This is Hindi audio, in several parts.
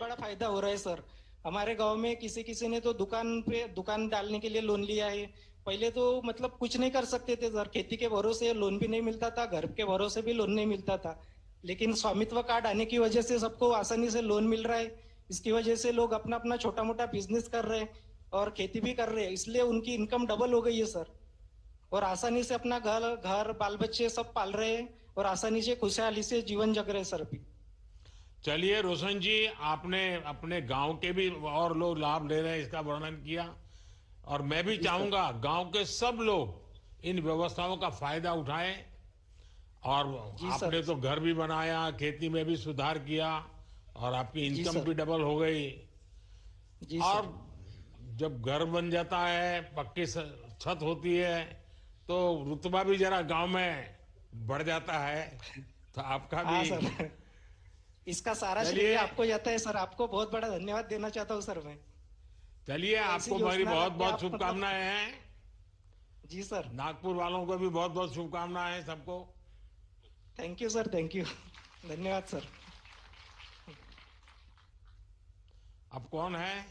बड़ा फायदा हो रहा है सर। हमारे गांव में किसी किसी ने तो दुकान डालने के लिए लोन लिया है। पहले तो मतलब कुछ नहीं कर सकते थे सर, खेती के भरोसे लोन भी नहीं मिलता था, घर के भरोसे भी लोन नहीं मिलता था। लेकिन स्वामित्व कार्ड आने की वजह से सबको आसानी से लोन मिल रहा है। इसकी वजह से लोग अपना अपना छोटा मोटा बिजनेस कर रहे हैं और खेती भी कर रहे हैं, इसलिए उनकी इनकम डबल हो गई है सर। और आसानी से अपना घर घर बाल बच्चे सब पाल रहे हैं और आसानी से खुशहाली से जीवन जग रहे हैं सर अभी। चलिए रोशन जी, आपने अपने गांव के भी और लोग लाभ ले रहे हैं इसका वर्णन किया, और मैं भी जी सर। चाहूंगा गांव के सब लोग इन व्यवस्थाओं का फायदा उठाएं। और जी सर। आपने तो घर भी बनाया, खेती में भी सुधार किया, और आपकी जी इनकम सर। भी डबल हो गई। जी और सर। जब घर बन जाता है, पक्की छत होती है, तो रुतबा भी जरा गांव में बढ़ जाता है। तो आपका हाँ भी। सर। इसका सारा श्रेय चलिए, आपको जाता है सर, आपको बहुत बड़ा धन्यवाद देना चाहता हूँ सर मैं। चलिए, तो ऐसी आपको मेरी योजना ला बहुत के बहुत आप मतलब। शुभकामनाएं हैं। जी सर। नागपुर वालों को भी बहुत बहुत शुभकामनाएं हैं सबको। Thank you sir, thank you. धन्यवाद सर। अब कौन है?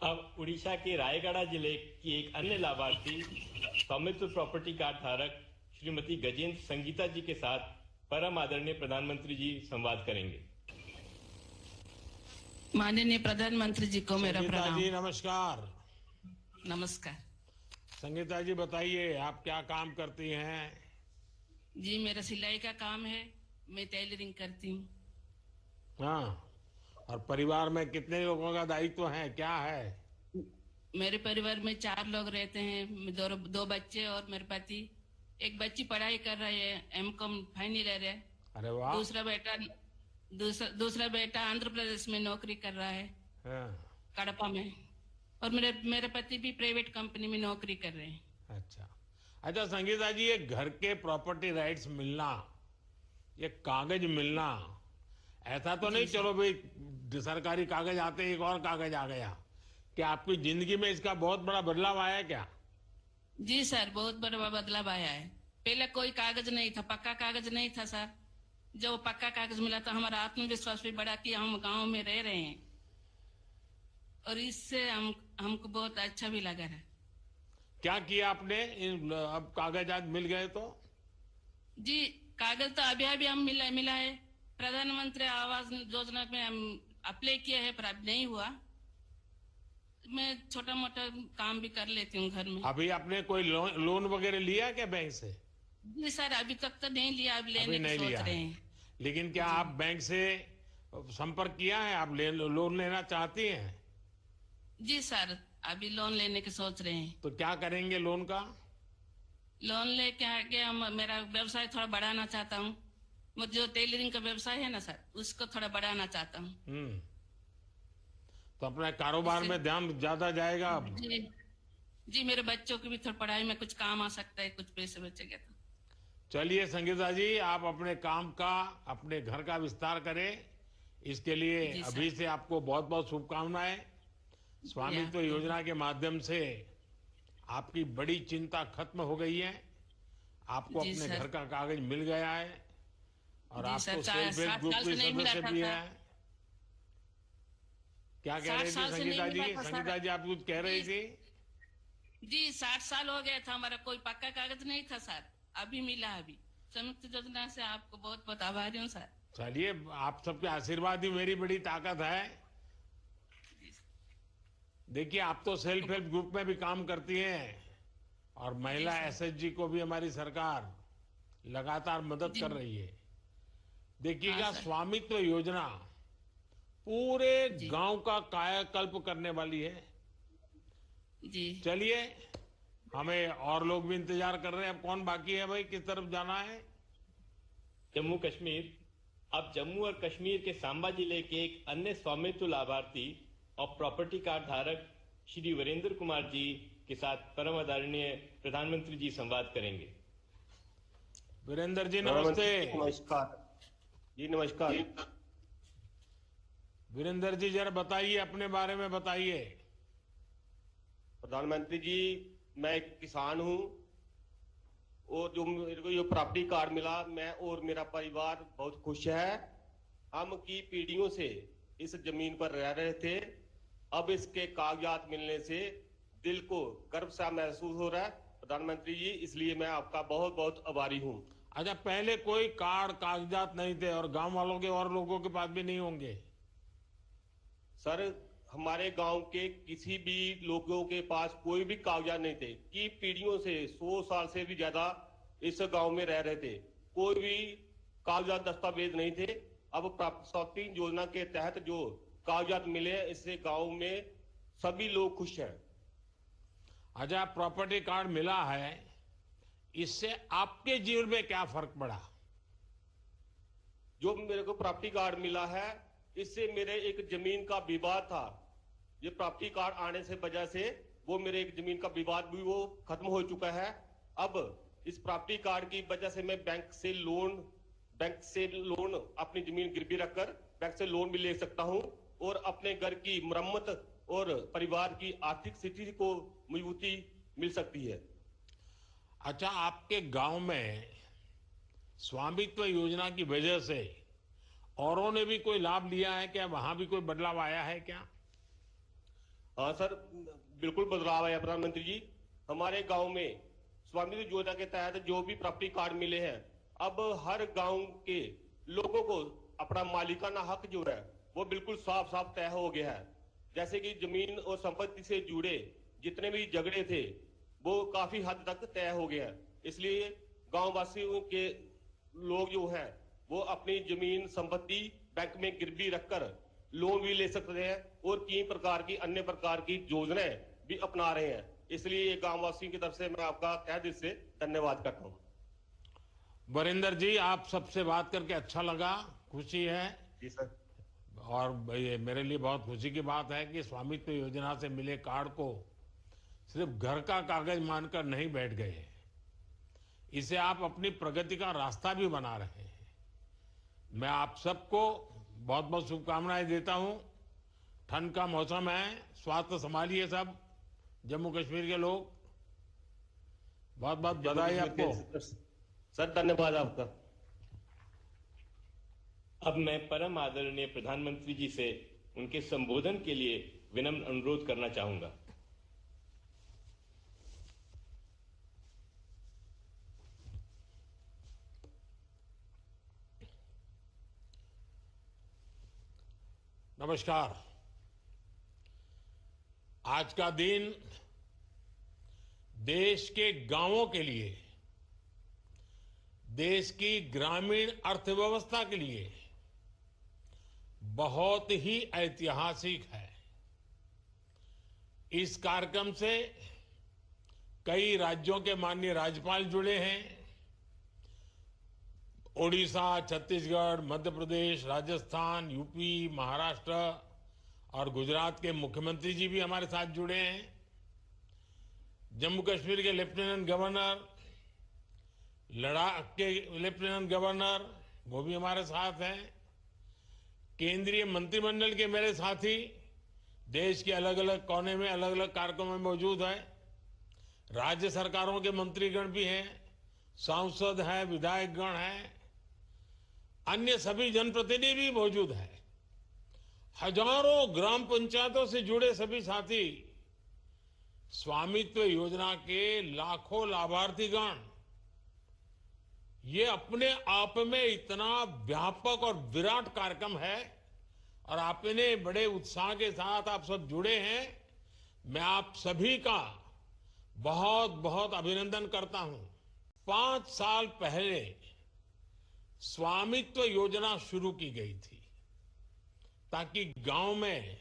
अब उड़ीसा के रायगढ़ जिले की एक अन्य लाभार्थी स्वामित्व प्रॉपर्टी कार्ड धारक श्रीमती गजेंद्र संगीता जी के साथ परम आदरणीय प्रधानमंत्री जी संवाद करेंगे। माननीय प्रधानमंत्री जी को मेरा संगीता प्रणाम। जी नमस्कार। नमस्कार संगीता जी बताइए, आप क्या काम करती हैं? जी, मेरा सिलाई का काम है, मैं टेलरिंग करती हूँ। हाँ, और परिवार में कितने लोगों का दायित्व है, क्या है? मेरे परिवार में 4 लोग रहते हैं, दो बच्चे और मेरे पति। एक बच्ची पढ़ाई कर रही है, एमकॉम फाइनल ईयर है। अरे वाह। दूसरा बेटा आंध्र प्रदेश में नौकरी कर रहा है, हाँ, कड़पा में। और मेरे पति भी प्राइवेट कंपनी में नौकरी कर रहे हैं। अच्छा। अच्छा संगीता जी, ये घर के प्रॉपर्टी राइट्स मिलना, ये कागज मिलना, ऐसा तो नहीं चलो भाई सरकारी कागज आते एक और कागज आ गया, क्या आपकी जिंदगी में इसका बहुत बड़ा बदलाव आया क्या? जी सर, बहुत बड़ा बदलाव आया है। पहले कोई कागज नहीं था, पक्का कागज नहीं था सर। जब पक्का कागज मिला तो हमारा आत्मविश्वास भी बढ़ा कि हम गांव में रह रहे हैं, और इससे हमको बहुत अच्छा भी लगा है। क्या किया आपने अब कागज आज मिल गए तो? जी, कागज तो अभी हम मिला है। प्रधानमंत्री आवास योजना में हम अप्लाई किया है, पर अब नहीं हुआ। मैं छोटा मोटा काम भी कर लेती हूँ घर में। अभी आपने कोई लोन वगैरह लिया क्या बैंक से? जी सर, अभी तक तो नहीं लिया, अब अभी लेने नहीं की लिया सोच रहे है। हैं। लेकिन क्या आप बैंक से संपर्क किया है? आप लोन लेना चाहती हैं? जी सर, अभी लोन लेने की सोच रहे हैं। तो क्या करेंगे लोन का? लोन लेके आके मेरा व्यवसाय थोड़ा बढ़ाना चाहता हूँ। मुझे जो टेलरिंग का व्यवसाय है ना सर, उसको थोड़ा बढ़ाना चाहता हूँ। तो अपने कारोबार में ध्यान ज्यादा जाएगा अब। जी जी, मेरे बच्चों की भी थोड़ी पढ़ाई में कुछ काम आ सकता है, कुछ पैसे बचेगा तो। चलिए संगीता जी, आप अपने काम का, अपने घर का विस्तार करें, इसके लिए अभी से आपको बहुत बहुत शुभकामनाएं। स्वामित्व योजना के माध्यम से आपकी बड़ी चिंता खत्म हो गई है। आपको अपने घर का कागज मिल गया है, और आपको सेल्फ हेल्प ग्रुप के सदस्य भी है। क्या कह रही थी संगीता जी? संगीता जी आप कुछ कह रही थी? जी, 60 साल हो गया था, हमारा कोई पक्का कागज नहीं था सर, अभी मिला। अभी संयुक्त योजना से आपको बहुत बहुत आभारी हूँ सर। चलिए, आप सबके आशीर्वाद ही मेरी बड़ी ताकत है। देखिए, आप तो सेल्फ हेल्प ग्रुप में भी काम करती हैं, और महिला एसएचजी को भी हमारी सरकार लगातार मदद कर रही है। देखिएगा, स्वामित्व योजना पूरे गांव का कायाकल्प करने वाली है। जी, चलिए, हमें और लोग भी इंतजार कर रहे हैं। अब कौन बाकी है भाई, किस तरफ जाना है? जम्मू कश्मीर। अब जम्मू और कश्मीर के सांबा जिले के एक अन्य स्वामित्व लाभार्थी और प्रॉपर्टी कार्ड धारक श्री वीरेंद्र कुमार जी के साथ परम आदरणीय प्रधानमंत्री जी संवाद करेंगे। वीरेंद्र जी नमस्ते। नमस्कार जी। नमस्कार वीरेंद्र जी, जरा बताइए, अपने बारे में बताइए। प्रधानमंत्री जी, मैं एक किसान हूं, और जो मेरे को ये प्रॉपर्टी कार्ड मिला, मैं और मेरा परिवार बहुत खुश है। हम की पीढ़ियों से इस जमीन पर रह रहे थे। अब इसके कागजात मिलने से दिल को गर्व सा महसूस हो रहा है प्रधानमंत्री जी, इसलिए मैं आपका बहुत बहुत आभारी हूं। अच्छा, पहले कोई कार्ड कागजात नहीं थे और गांव वालों के और लोगों के पास भी नहीं होंगे? सर, हमारे गांव के किसी भी लोगों के पास कोई भी कागजात नहीं थे कि पीढ़ियों से 100 साल से भी ज्यादा इस गांव में रह रहे थे, कोई भी कागजात दस्तावेज नहीं थे। अब प्राप्ति योजना के तहत जो कागजात मिले हैं, इससे गांव में सभी लोग खुश हैं। अच्छा, प्रॉपर्टी कार्ड मिला है, इससे आपके जीवन में क्या फर्क पड़ा? जो मेरे को प्रॉपर्टी कार्ड मिला है, इससे मेरे एक जमीन का विवाद था। ये प्रॉपर्टी कार्ड आने से वजह से वो मेरे एक जमीन का विवाद भी वो खत्म हो चुका है। अब इस प्रॉपर्टी कार्ड की वजह से मैं बैंक से लोन अपनी जमीन गिरवी रखकर बैंक से लोन भी ले सकता हूं और अपने घर की मरम्मत और परिवार की आर्थिक स्थिति को मजबूती मिल सकती है। अच्छा, आपके गांव में स्वामित्व योजना की वजह से औरों ने भी कोई लाभ लिया है क्या? वहां भी कोई बदलाव आया है क्या? हाँ सर, बिल्कुल बदलाव आया प्रधानमंत्री जी। हमारे गांव में स्वामित्व योजना के तहत जो भी प्रॉपर्टी कार्ड मिले हैं, अब हर गांव के लोगों को अपना मालिकाना हक जो है वो बिल्कुल साफ साफ तय हो गया है। जैसे कि जमीन और संपत्ति से जुड़े जितने भी झगड़े थे वो काफी हद तक तय हो गया है। इसलिए गांव वासियों के लोग जो हैं वो अपनी जमीन संपत्ति बैंक में गिरवी रखकर लोन भी ले सकते हैं और कई प्रकार की अन्य प्रकार की योजनाएं भी अपना रहे हैं। इसलिए ये गांव वासियों की तरफ से मैं आपका तहे दिल से धन्यवाद करता हूं। वरिंदर जी, आप सबसे बात करके अच्छा लगा, खुशी है। जी सर। और ये मेरे लिए बहुत खुशी की बात है कि स्वामित्व योजना से मिले कार्ड को सिर्फ घर का कागज मानकर नहीं बैठ गए, इसे आप अपनी प्रगति का रास्ता भी बना रहे हैं। मैं आप सबको बहुत बहुत शुभकामनाएं देता हूं। ठंड का मौसम है, स्वास्थ्य संभालिए सब जम्मू कश्मीर के लोग। बहुत बहुत बधाई आपको सर, धन्यवाद आपका। अब मैं परम आदरणीय प्रधानमंत्री जी से उनके संबोधन के लिए विनम्र अनुरोध करना चाहूंगा। नमस्कार। आज का दिन देश के गांवों के लिए, देश की ग्रामीण अर्थव्यवस्था के लिए बहुत ही ऐतिहासिक है। इस कार्यक्रम से कई राज्यों के माननीय राज्यपाल जुड़े हैं। ओडिशा, छत्तीसगढ़, मध्य प्रदेश, राजस्थान, यूपी, महाराष्ट्र और गुजरात के मुख्यमंत्री जी भी हमारे साथ जुड़े हैं। जम्मू कश्मीर के लेफ्टिनेंट गवर्नर, लद्दाख के लेफ्टिनेंट गवर्नर, वो भी हमारे साथ हैं। केंद्रीय मंत्रिमंडल के मेरे साथी देश के अलग अलग कोने में अलग अलग कार्यक्रमों में मौजूद हैं। राज्य सरकारों के मंत्रीगण भी हैं, सांसद हैं, विधायकगण हैं, अन्य सभी जनप्रतिनिधि भी मौजूद हैं। हजारों ग्राम पंचायतों से जुड़े सभी साथी, स्वामित्व योजना के लाखों लाभार्थीगण, ये अपने आप में इतना व्यापक और विराट कार्यक्रम है और आपने बड़े उत्साह के साथ आप सब जुड़े हैं। मैं आप सभी का बहुत बहुत अभिनंदन करता हूं। 5 साल पहले स्वामित्व योजना शुरू की गई थी ताकि गांव में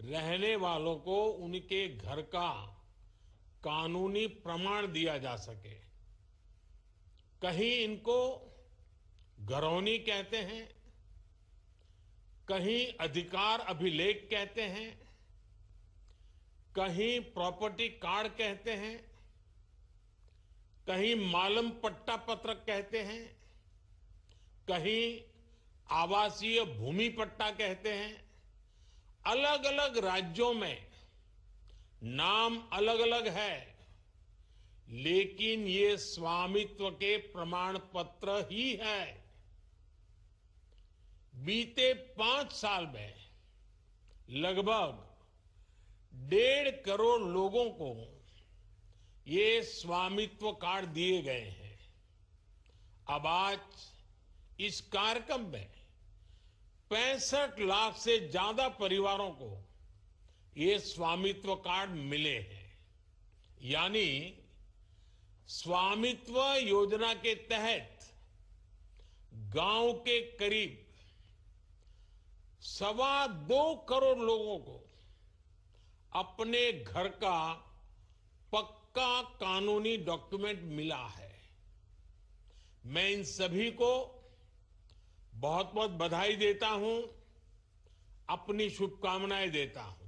रहने वालों को उनके घर का कानूनी प्रमाण दिया जा सके। कहीं इनको घरौनी कहते हैं, कहीं अधिकार अभिलेख कहते हैं, कहीं प्रॉपर्टी कार्ड कहते हैं, कहीं मालम पट्टा पत्रक कहते हैं, कहीं आवासीय भूमि पट्टा कहते हैं। अलग अलग राज्यों में नाम अलग अलग है, लेकिन ये स्वामित्व के प्रमाण पत्र ही है। बीते 5 साल में लगभग 1.5 करोड़ लोगों को ये स्वामित्व कार्ड दिए गए हैं। अब आज इस कार्यक्रम में 65 लाख से ज्यादा परिवारों को ये स्वामित्व कार्ड मिले हैं। यानी स्वामित्व योजना के तहत गांव के करीब 2.25 करोड़ लोगों को अपने घर का पक्का कानूनी डॉक्यूमेंट मिला है। मैं इन सभी को बहुत बहुत बधाई देता हूं, अपनी शुभकामनाएं देता हूं।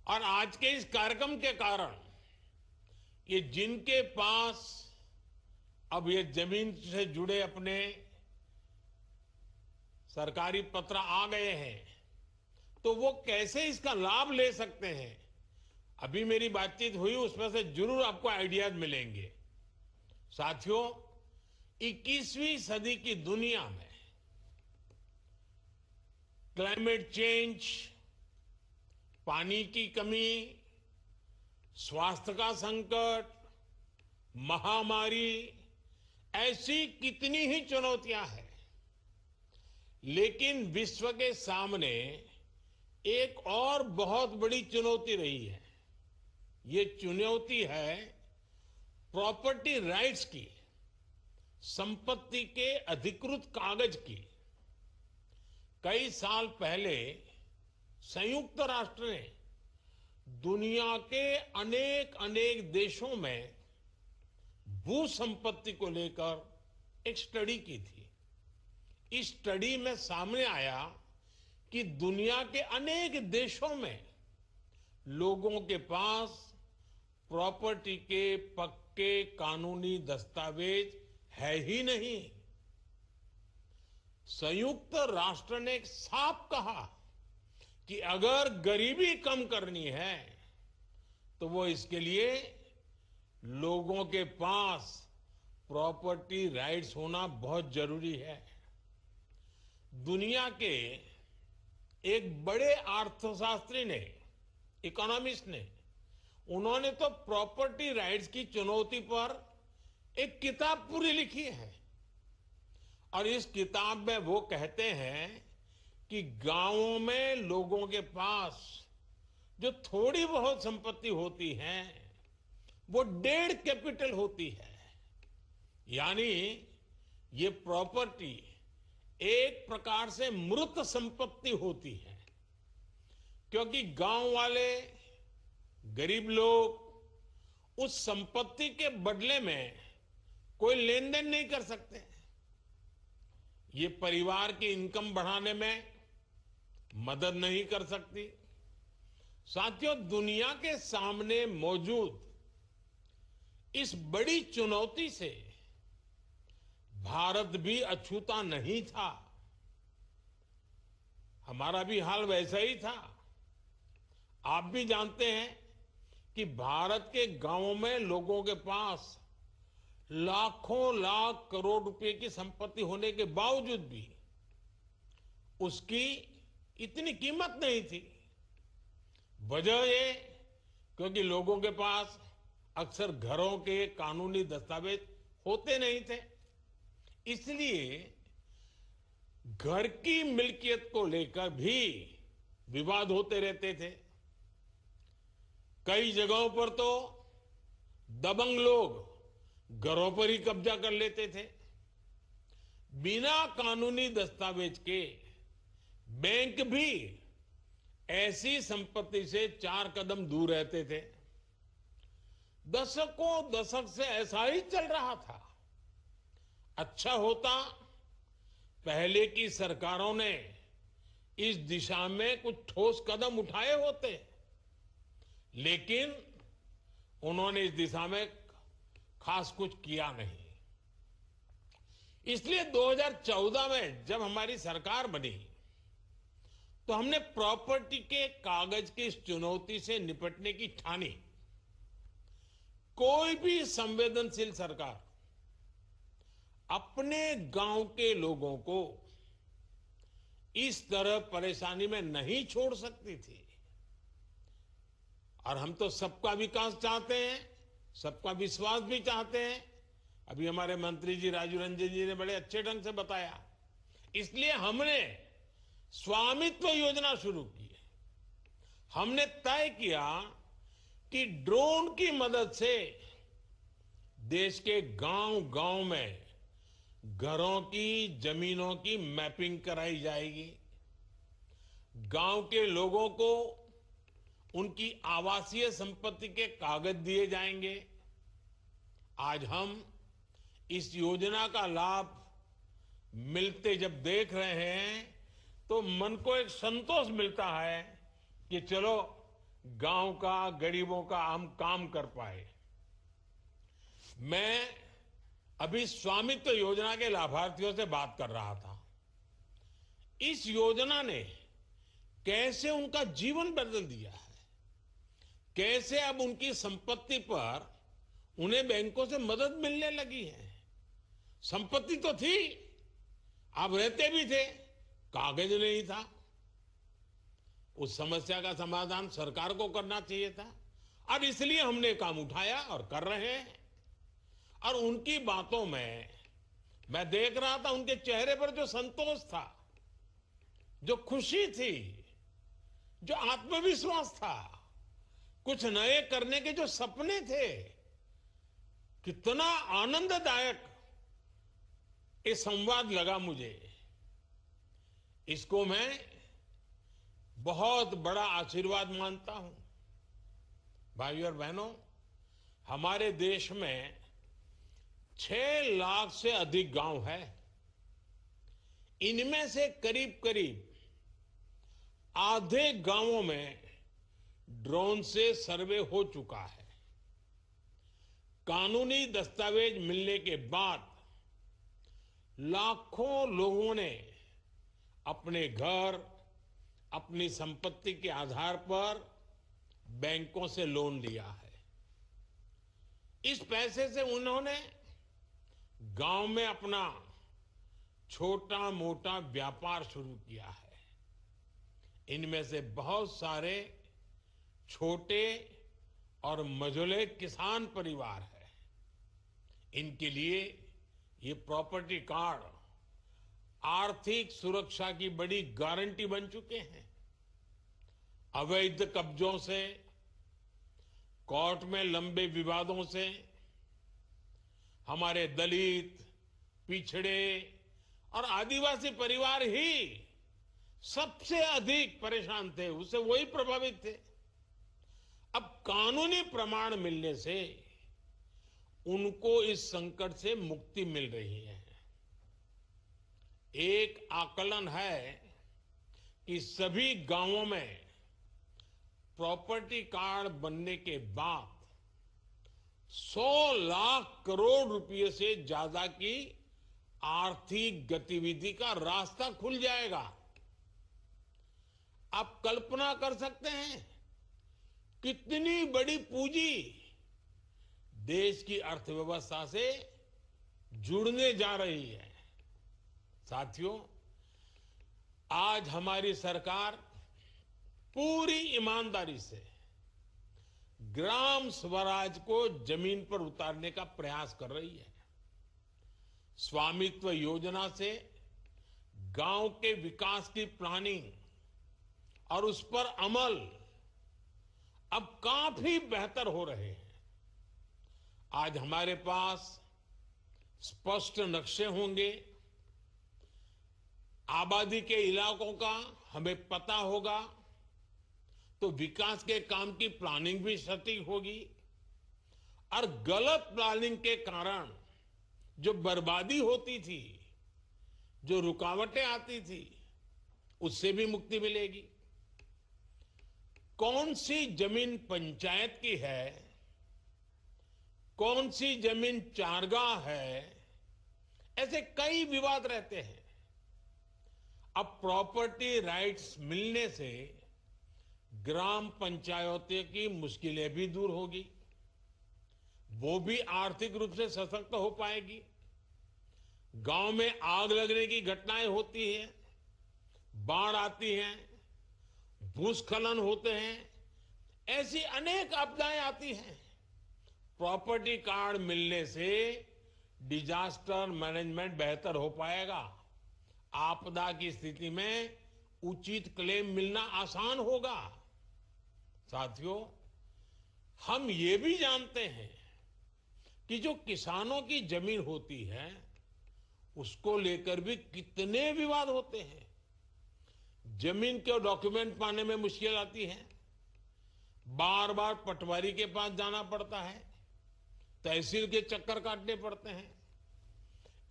और आज के इस कार्यक्रम के कारण ये जिनके पास अब ये जमीन से जुड़े अपने सरकारी पत्र आ गए हैं, तो वो कैसे इसका लाभ ले सकते हैं, अभी मेरी बातचीत हुई, उसमें से जरूर आपको आइडियाज मिलेंगे। साथियों, 21वीं सदी की दुनिया में क्लाइमेट चेंज, पानी की कमी, स्वास्थ्य का संकट, महामारी, ऐसी कितनी ही चुनौतियां हैं, लेकिन विश्व के सामने एक और बहुत बड़ी चुनौती रही है। ये चुनौती है प्रॉपर्टी राइट्स की, संपत्ति के अधिकृत कागज की। कई साल पहले संयुक्त राष्ट्र ने दुनिया के अनेक देशों में भू संपत्ति को लेकर एक स्टडी की थी। इस स्टडी में सामने आया कि दुनिया के अनेक देशों में लोगों के पास प्रॉपर्टी के पक्के कानूनी दस्तावेज है ही नहीं। संयुक्त राष्ट्र ने साफ कहा कि अगर गरीबी कम करनी है तो वो इसके लिए लोगों के पास प्रॉपर्टी राइट्स होना बहुत जरूरी है। दुनिया के एक बड़े अर्थशास्त्री ने, इकोनॉमिस्ट ने, उन्होंने तो प्रॉपर्टी राइट्स की चुनौती पर एक किताब पूरी लिखी है। और इस किताब में वो कहते हैं कि गांवों में लोगों के पास जो थोड़ी बहुत संपत्ति होती है वो 1.5 कैपिटल होती है। यानी ये प्रॉपर्टी एक प्रकार से मृत संपत्ति होती है, क्योंकि गांव वाले गरीब लोग उस संपत्ति के बदले में कोई लेन देन नहीं कर सकते। ये परिवार की इनकम बढ़ाने में मदद नहीं कर सकती। साथियों, दुनिया के सामने मौजूद इस बड़ी चुनौती से भारत भी अछूता नहीं था। हमारा भी हाल वैसा ही था। आप भी जानते हैं कि भारत के गांवों में लोगों के पास लाखों लाख करोड़ रुपए की संपत्ति होने के बावजूद भी उसकी इतनी कीमत नहीं थी। वजह ये क्योंकि लोगों के पास अक्सर घरों के कानूनी दस्तावेज होते नहीं थे। इसलिए घर की मिल्कियत को लेकर भी विवाद होते रहते थे। कई जगहों पर तो दबंग लोग घरों पर ही कब्जा कर लेते थे। बिना कानूनी दस्तावेज के बैंक भी ऐसी संपत्ति से 4 कदम दूर रहते थे। दशक से ऐसा ही चल रहा था। अच्छा होता पहले की सरकारों ने इस दिशा में कुछ ठोस कदम उठाए होते, लेकिन उन्होंने इस दिशा में खास कुछ किया नहीं। इसलिए 2014 में जब हमारी सरकार बनी तो हमने प्रॉपर्टी के कागज की इस चुनौती से निपटने की ठानी। कोई भी संवेदनशील सरकार अपने गांव के लोगों को इस तरह परेशानी में नहीं छोड़ सकती थी। और हम तो सबका विकास चाहते हैं, सबका विश्वास भी चाहते हैं। अभी हमारे मंत्री जी राजू रंजन जी ने बड़े अच्छे ढंग से बताया। इसलिए हमने स्वामित्व योजना शुरू की है। हमने तय किया कि ड्रोन की मदद से देश के गांव-गांव में घरों की, जमीनों की मैपिंग कराई जाएगी। गांव के लोगों को उनकी आवासीय संपत्ति के कागज दिए जाएंगे। आज हम इस योजना का लाभ मिलते जब देख रहे हैं तो मन को एक संतोष मिलता है कि चलो गांव का, गरीबों का हम काम कर पाए। मैं अभी स्वामित्व योजना के लाभार्थियों से बात कर रहा था। इस योजना ने कैसे उनका जीवन बदल दिया है, कैसे अब उनकी संपत्ति पर उन्हें बैंकों से मदद मिलने लगी है। संपत्ति तो थी, आप रहते भी थे, कागज नहीं था। उस समस्या का समाधान सरकार को करना चाहिए था और इसलिए हमने काम उठाया और कर रहे हैं। और उनकी बातों में मैं देख रहा था, उनके चेहरे पर जो संतोष था, जो खुशी थी, जो आत्मविश्वास था, कुछ नए करने के जो सपने थे, कितना आनंददायक ये संवाद लगा मुझे। इसको मैं बहुत बड़ा आशीर्वाद मानता हूं। भाइयों और बहनों, हमारे देश में 6 लाख से अधिक गांव है। इनमें से करीब करीब आधे गांवों में ड्रोन से सर्वे हो चुका है। कानूनी दस्तावेज मिलने के बाद लाखों लोगों ने अपने घर, अपनी संपत्ति के आधार पर बैंकों से लोन लिया है। इस पैसे से उन्होंने गांव में अपना छोटा मोटा व्यापार शुरू किया है। इनमें से बहुत सारे छोटे और मझोले किसान परिवार हैं। इनके लिए ये प्रॉपर्टी कार्ड आर्थिक सुरक्षा की बड़ी गारंटी बन चुके हैं। अवैध कब्जों से, कोर्ट में लंबे विवादों से हमारे दलित, पिछड़े और आदिवासी परिवार ही सबसे अधिक परेशान थे, उससे वही प्रभावित थे। अब कानूनी प्रमाण मिलने से उनको इस संकट से मुक्ति मिल रही है। एक आकलन है कि सभी गांवों में प्रॉपर्टी कार्ड बनने के बाद 100 लाख करोड़ रुपए से ज्यादा की आर्थिक गतिविधि का रास्ता खुल जाएगा। आप कल्पना कर सकते हैं कितनी बड़ी पूंजी देश की अर्थव्यवस्था से जुड़ने जा रही है। साथियों, आज हमारी सरकार पूरी ईमानदारी से ग्राम स्वराज को जमीन पर उतारने का प्रयास कर रही है। स्वामित्व योजना से गांव के विकास की प्लानिंग और उस पर अमल अब काफी बेहतर हो रहे हैं। आज हमारे पास स्पष्ट नक्शे होंगे, आबादी के इलाकों का हमें पता होगा, तो विकास के काम की प्लानिंग भी सटीक होगी और गलत प्लानिंग के कारण जो बर्बादी होती थी, जो रुकावटें आती थी, उससे भी मुक्ति मिलेगी। कौन सी जमीन पंचायत की है, कौन सी जमीन चारगाह है, ऐसे कई विवाद रहते हैं। अब प्रॉपर्टी राइट्स मिलने से ग्राम पंचायतों की मुश्किलें भी दूर होगी, वो भी आर्थिक रूप से सशक्त हो पाएगी। गांव में आग लगने की घटनाएं होती हैं बाढ़ आती है, भूस्खलन होते हैं, ऐसी अनेक आपदाएं आती हैं। प्रॉपर्टी कार्ड मिलने से डिजास्टर मैनेजमेंट बेहतर हो पाएगा। आपदा की स्थिति में उचित क्लेम मिलना आसान होगा। साथियों, हम ये भी जानते हैं कि जो किसानों की जमीन होती है उसको लेकर भी कितने विवाद होते हैं। जमीन के डॉक्यूमेंट पाने में मुश्किल आती है, बार बार पटवारी के पास जाना पड़ता है, तहसील के चक्कर काटने पड़ते हैं।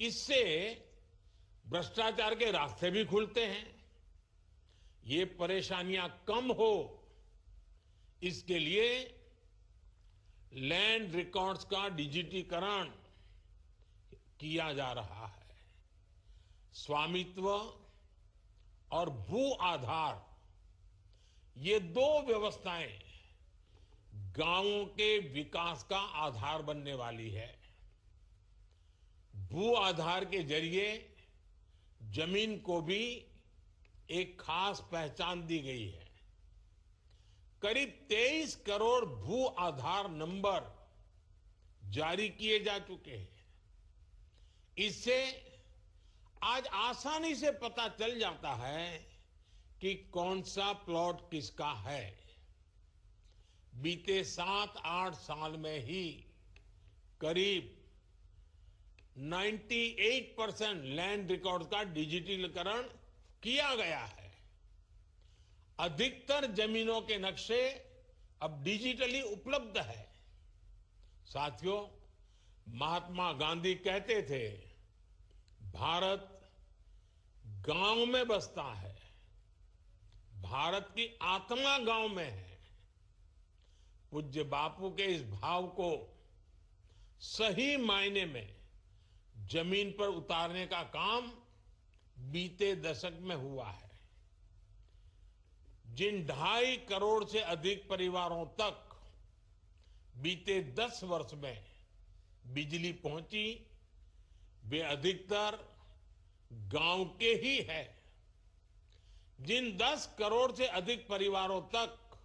इससे भ्रष्टाचार के रास्ते भी खुलते हैं। ये परेशानियां कम हो, इसके लिए लैंड रिकॉर्ड्स का डिजिटीकरण किया जा रहा है। स्वामित्व और भू आधार, ये दो व्यवस्थाएं गांवों के विकास का आधार बनने वाली है। भू आधार के जरिए जमीन को भी एक खास पहचान दी गई है। करीब 23 करोड़ भू आधार नंबर जारी किए जा चुके हैं। इससे आज आसानी से पता चल जाता है कि कौन सा प्लॉट किसका है। बीते 7-8 साल में ही करीब 98% लैंड रिकॉर्ड का डिजिटलीकरण किया गया है। अधिकतर जमीनों के नक्शे अब डिजिटली उपलब्ध है। साथियों, महात्मा गांधी कहते थे, भारत गांव में बसता है, भारत की आत्मा गांव में है। पूज्य बापू के इस भाव को सही मायने में जमीन पर उतारने का काम बीते दशक में हुआ है। जिन 2.5 करोड़ से अधिक परिवारों तक बीते 10 वर्ष में बिजली पहुंची, वे अधिकतर गांव के ही है। जिन 10 करोड़ से अधिक परिवारों तक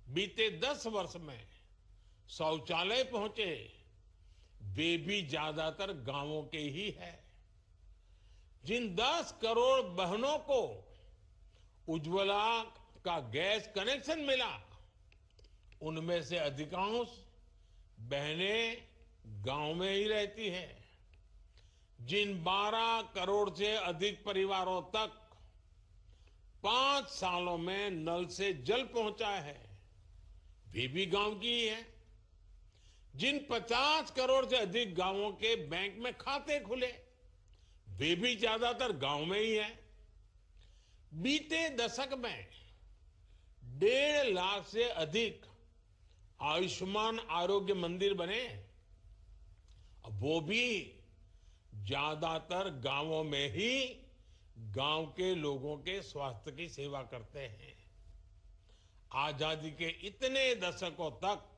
बीते 10 वर्ष में शौचालय पहुंचे, वे भी ज्यादातर गांवों के ही है। जिन 10 करोड़ बहनों को उज्ज्वला का गैस कनेक्शन मिला, उनमें से अधिकांश बहनें गांव में ही रहती हैं। जिन 12 करोड़ से अधिक परिवारों तक 5 सालों में नल से जल पहुंचा है, वे भी गांव की ही है। जिन 50 करोड़ से अधिक गांवों के बैंक में खाते खुले, वे भी ज्यादातर गांव में ही है। बीते दशक में 1.5 लाख से अधिक आयुष्मान आरोग्य मंदिर बने, वो भी ज्यादातर गांवों में ही गांव के लोगों के स्वास्थ्य की सेवा करते हैं। आजादी के इतने दशकों तक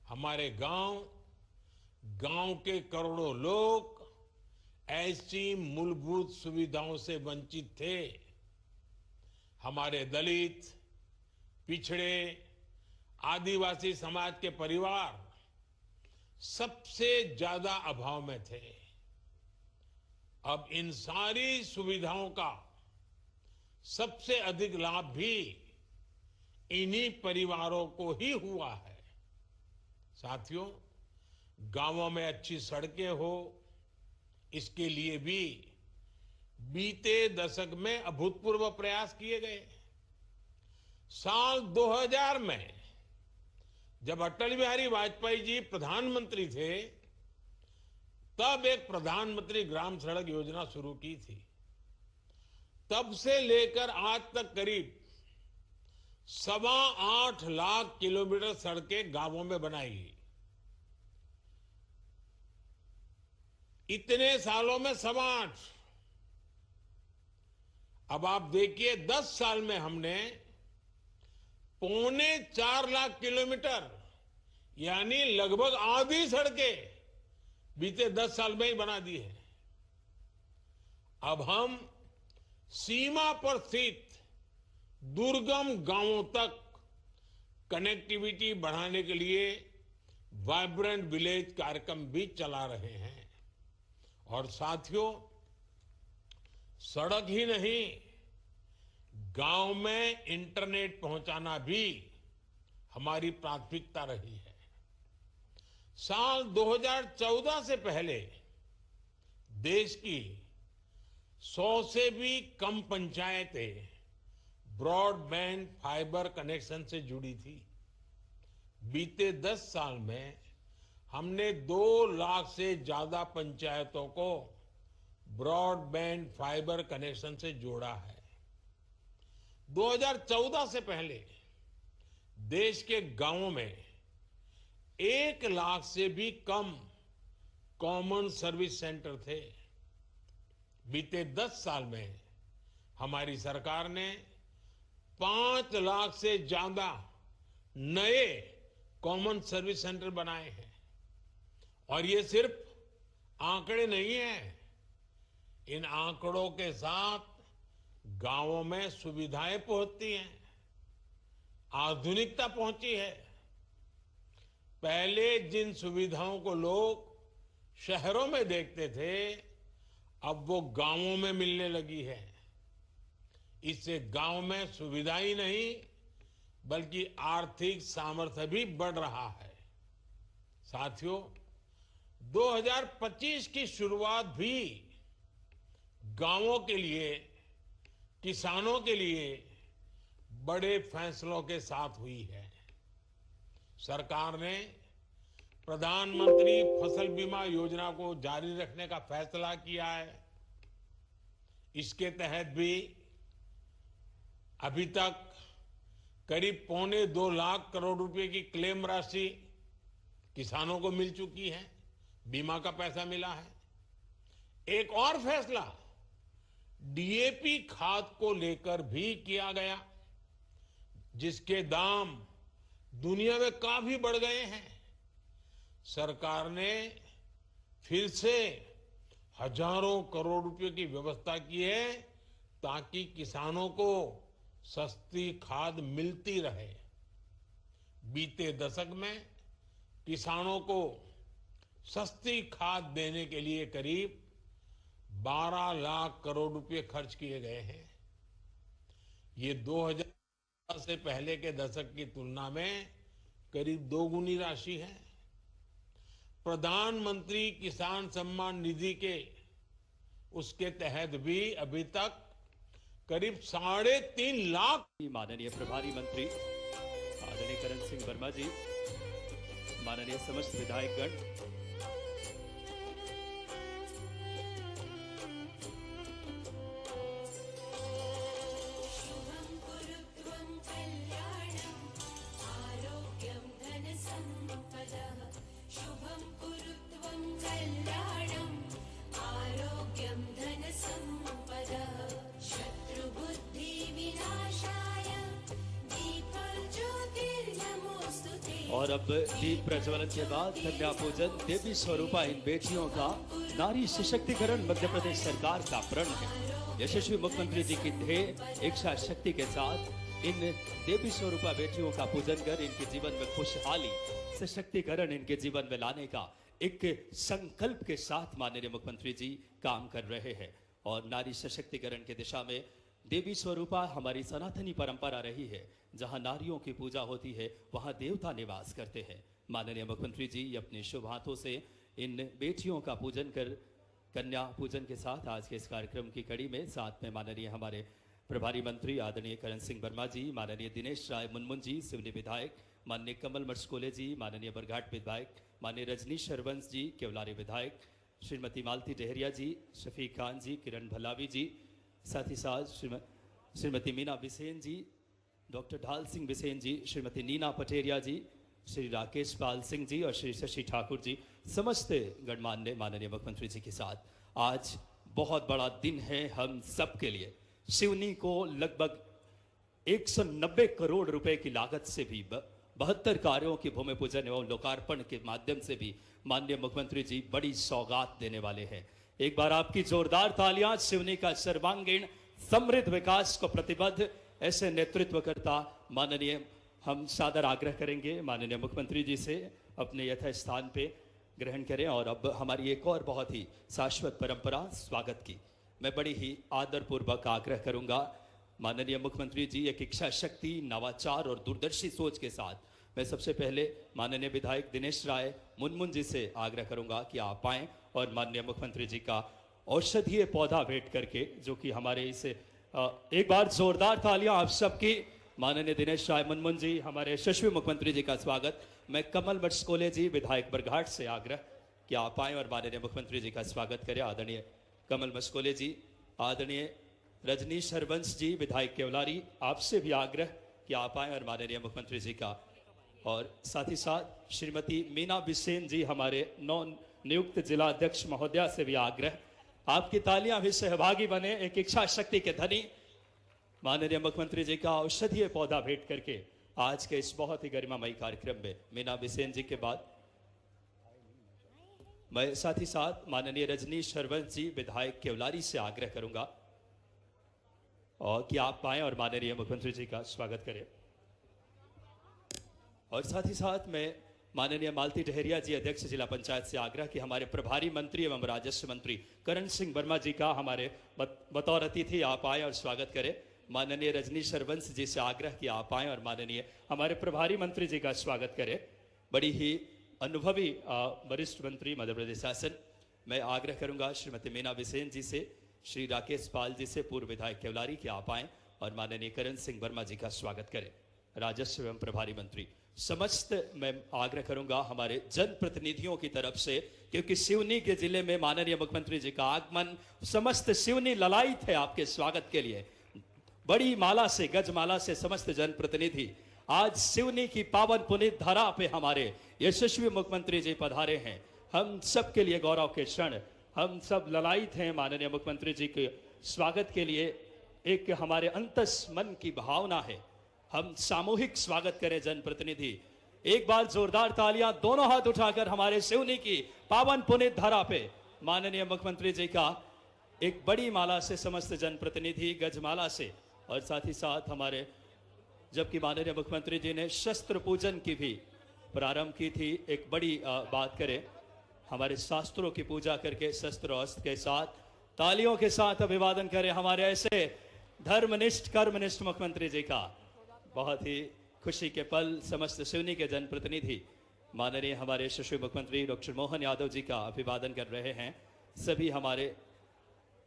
हमारे गांव के करोड़ों लोग ऐसी मूलभूत सुविधाओं से वंचित थे। हमारे दलित, पिछड़े, आदिवासी समाज के परिवार सबसे ज्यादा अभाव में थे। अब इन सारी सुविधाओं का सबसे अधिक लाभ भी इन्हीं परिवारों को ही हुआ है। साथियों, गांवों में अच्छी सड़कें हो, इसके लिए भी बीते दशक में अभूतपूर्व प्रयास किए गए। साल 2000 में जब अटल बिहारी वाजपेयी जी प्रधानमंत्री थे, तब एक प्रधानमंत्री ग्राम सड़क योजना शुरू की थी। तब से लेकर आज तक करीब 8.25 लाख किलोमीटर सड़कें गांवों में बनाई गई। इतने सालों में 8.25। अब आप देखिए, 10 साल में हमने 3.25 लाख किलोमीटर, यानी लगभग आधी सड़कें बीते 10 साल में ही बना दी है। अब हम सीमा पर स्थित दुर्गम गांवों तक कनेक्टिविटी बढ़ाने के लिए वाइब्रेंट विलेज कार्यक्रम भी चला रहे हैं। और साथियों, सड़क ही नहीं, गांव में इंटरनेट पहुंचाना भी हमारी प्राथमिकता रही है। साल 2014 से पहले देश की 100 से भी कम पंचायतें ब्रॉडबैंड फाइबर कनेक्शन से जुड़ी थी। बीते 10 साल में हमने 2 लाख से ज्यादा पंचायतों को ब्रॉडबैंड फाइबर कनेक्शन से जोड़ा है। 2014 से पहले देश के गांवों में 1 लाख से भी कम कॉमन सर्विस सेंटर थे। बीते 10 साल में हमारी सरकार ने 5 लाख से ज्यादा नए कॉमन सर्विस सेंटर बनाए हैं। और ये सिर्फ आंकड़े नहीं है, इन आंकड़ों के साथ गांवों में सुविधाएं पहुंचती हैं, आधुनिकता पहुंची है। पहले जिन सुविधाओं को लोग शहरों में देखते थे, अब वो गांवों में मिलने लगी है। इससे गांव में सुविधा ही नहीं बल्कि आर्थिक सामर्थ्य भी बढ़ रहा है। साथियों, 2025 की शुरुआत भी गांवों के लिए, किसानों के लिए बड़े फैसलों के साथ हुई है। सरकार ने प्रधानमंत्री फसल बीमा योजना को जारी रखने का फैसला किया है। इसके तहत भी अभी तक करीब 1.25 लाख करोड़ रुपए की क्लेम राशि किसानों को मिल चुकी है, बीमा का पैसा मिला है। एक और फैसला डीएपी खाद को लेकर भी किया गया, जिसके दाम दुनिया में काफी बढ़ गए हैं। सरकार ने फिर से हजारों करोड़ रुपए की व्यवस्था की है ताकि किसानों को सस्ती खाद मिलती रहे। बीते दशक में किसानों को सस्ती खाद देने के लिए करीब 12 लाख करोड़ रुपए खर्च किए गए हैं। ये 2000 से पहले के दशक की तुलना में करीब 2 गुनी राशि है। प्रधानमंत्री किसान सम्मान निधि के उसके तहत भी अभी तक करीब 3.5 लाख। माननीय प्रभारी मंत्री आदरणीय करण सिंह वर्मा जी, माननीय समस्त विधायकगण, और अब दीप प्रज्वलन के बाद कन्या पूजन देवी स्वरूपा इन बेटियों का नारी सशक्तिकरण मध्य प्रदेश सरकार का प्रण है। यशस्वी मुख्यमंत्री जी की ध्येय इच्छा शक्ति के साथ इन देवी स्वरूपा बेटियों का पूजन कर इनके जीवन में खुशहाली सशक्तिकरण इनके जीवन में लाने का एक संकल्प के साथ माननीय मुख्यमंत्री जी काम कर रहे हैं। और नारी सशक्तिकरण की दिशा में देवी स्वरूपा हमारी सनातनी परंपरा रही है। जहां नारियों की पूजा होती है वहां देवता निवास करते हैं। माननीय मुख्यमंत्री जी अपने शुभ हाथों से इन बेटियों का पूजन कर कन्या पूजन के साथ आज के इस कार्यक्रम की कड़ी में साथ में माननीय हमारे प्रभारी मंत्री आदरणीय करण सिंह वर्मा जी, माननीय दिनेश राय मुनमुन जी सिवनी विधायक, माननीय कमल मर्सकोले जी, माननीय बरघाट विधायक, माननीय रजनीश हरवंश जी केवलारी विधायक, श्रीमती मालती डेहरिया जी, शफीक खान जी, किरण भलावी जी, साथ ही साथ श्रीमती मीना बिसेन जी, डॉक्टर ढाल सिंह बिसेन जी, श्रीमती नीना पटेरिया जी, श्री राकेश पाल सिंह जी और श्री शशि ठाकुर जी, समस्त गणमान्य माननीय मुख्यमंत्री जी के साथ आज बहुत बड़ा दिन है हम सब के लिए। सिवनी को लगभग 190 करोड़ रुपए की लागत से भी 72 कार्यों की भूमि पूजन एवं लोकार्पण के माध्यम से भी माननीय मुख्यमंत्री जी बड़ी सौगात देने वाले हैं। एक बार आपकी जोरदार तालियां सिवनी का सर्वांगीण समृद्ध विकास को प्रतिबद्ध ऐसे नेतृत्वकर्ता माननीय हम सादर आग्रह करेंगे माननीय मुख्यमंत्री जी से अपने यथास्थान पे ग्रहण करें। और अब हमारी एक और बहुत ही शाश्वत परंपरा स्वागत की मैं बड़ी ही आदरपूर्वक आग्रह करूंगा माननीय मुख्यमंत्री जी एक इच्छा शक्ति, नवाचार और दूरदर्शी सोच के साथ मैं सबसे पहले माननीय विधायक दिनेश राय मुनमुन जी से आग्रह करूंगा कि आप आएं और माननीय मुख्यमंत्री जी का औषधीय पौधा भेंट करके, जो कि हमारे इसे एक बार जोरदार तालियां आप सबकी माननीय दिनेश राय मुनमुन जी, हमारे यशस्वी मुख्यमंत्री जी का स्वागत। मैं कमल मटस्कोले जी विधायक बरघाट से आग्रह कि आप आएं और माननीय मुख्यमंत्री जी का स्वागत करें। आदरणीय कमल मटस्कोले जी, आदरणीय रजनीश हरवंश जी विधायक केवलारी, आपसे भी आग्रह कि आप आएं और माननीय मुख्यमंत्री जी का, और साथ ही साथ श्रीमती मीना बिसेन जी हमारे नव नियुक्त जिला अध्यक्ष महोदया से भी आग्रह आपकी तालियां भी सहभागी बने एक इच्छा शक्ति के धनी माननीय मुख्यमंत्री जी का औषधीय पौधा भेंट करके आज के इस बहुत ही गरिमामयी कार्यक्रम में मीना बिसेन जी के बाद मैं साथ ही साथ माननीय रजनीश हरवंश जी विधायक केवलारी से आग्रह करूंगा और कि आप आएं और माननीय मुख्यमंत्री जी का स्वागत करें। और साथ ही साथ मैं माननीय मालती डहरिया जी अध्यक्ष जिला पंचायत से आग्रह कि हमारे प्रभारी मंत्री एवं राजस्व मंत्री करण सिंह वर्मा जी का हमारे बतौर अतिथि आप आए और स्वागत करें। माननीय रजनीश हरवंश जी से आग्रह कि आप आए और माननीय हमारे प्रभारी मंत्री जी का स्वागत करें। बड़ी ही अनुभवी वरिष्ठ मंत्री मध्य प्रदेश शासन, मैं आग्रह करूंगा श्रीमती मीना बिसेन जी से, श्री राकेश पाल जी से पूर्व विधायक केवलारी कि आप आए और माननीय करण सिंह वर्मा जी का स्वागत करें। राजस्व एवं प्रभारी मंत्री समस्त मैं आग्रह करूंगा हमारे जनप्रतिनिधियों की तरफ से, क्योंकि सिवनी के जिले में माननीय मुख्यमंत्री जी का आगमन, समस्त सिवनी ललायित है आपके स्वागत के लिए। बड़ी माला से, गजमाला से समस्त जनप्रतिनिधि आज सिवनी की पावन पुनीत धरा पे हमारे यशस्वी मुख्यमंत्री जी पधारे हैं। हम सब के लिए गौरव के क्षण, हम सब ललायित हैं माननीय मुख्यमंत्री जी के स्वागत के लिए। एक हमारे अंतस मन की भावना है, हम सामूहिक स्वागत करें जनप्रतिनिधि। एक बार जोरदार तालियां दोनों हाथ उठाकर हमारे सिवनी की पावन पुनीत धरा पे माननीय मुख्यमंत्री जी का एक बड़ी माला से समस्त जनप्रतिनिधि गजमाला से, और साथ ही साथ हमारे जबकि माननीय मुख्यमंत्री जी ने शस्त्र पूजन की भी प्रारंभ की थी, एक बड़ी बात करें हमारे शास्त्रों की पूजा करके शस्त्र अस्त्र के साथ तालियों के साथ अभिवादन करें हमारे ऐसे धर्मनिष्ठ कर्मनिष्ठ मुख्यमंत्री जी का। बहुत ही खुशी के पल समस्त सिवनी के जनप्रतिनिधि माननीय हमारे यशस्वी मुख्यमंत्री डॉक्टर मोहन यादव जी का अभिवादन कर रहे हैं। सभी हमारे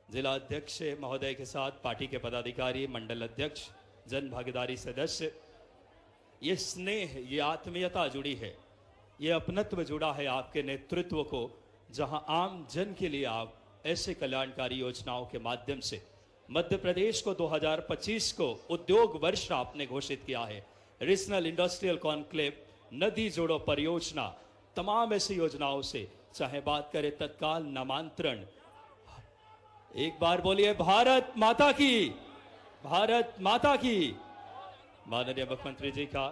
जिला अध्यक्ष महोदय के साथ पार्टी के पदाधिकारी, मंडल अध्यक्ष, जन भागीदारी सदस्य, ये स्नेह, ये आत्मीयता जुड़ी है, ये अपनत्व जुड़ा है आपके नेतृत्व को, जहां आम जन के लिए आप ऐसे कल्याणकारी योजनाओं के माध्यम से मध्य प्रदेश को 2025 को उद्योग वर्ष आपने घोषित किया है। रीजनल इंडस्ट्रियल कॉन्क्लेव, नदी जोड़ो परियोजना, तमाम ऐसी योजनाओं से, चाहे बात करें तत्काल नामांतरण, एक बार बोलिए भारत माता की, भारत माता की। माननीय मुख्यमंत्री जी का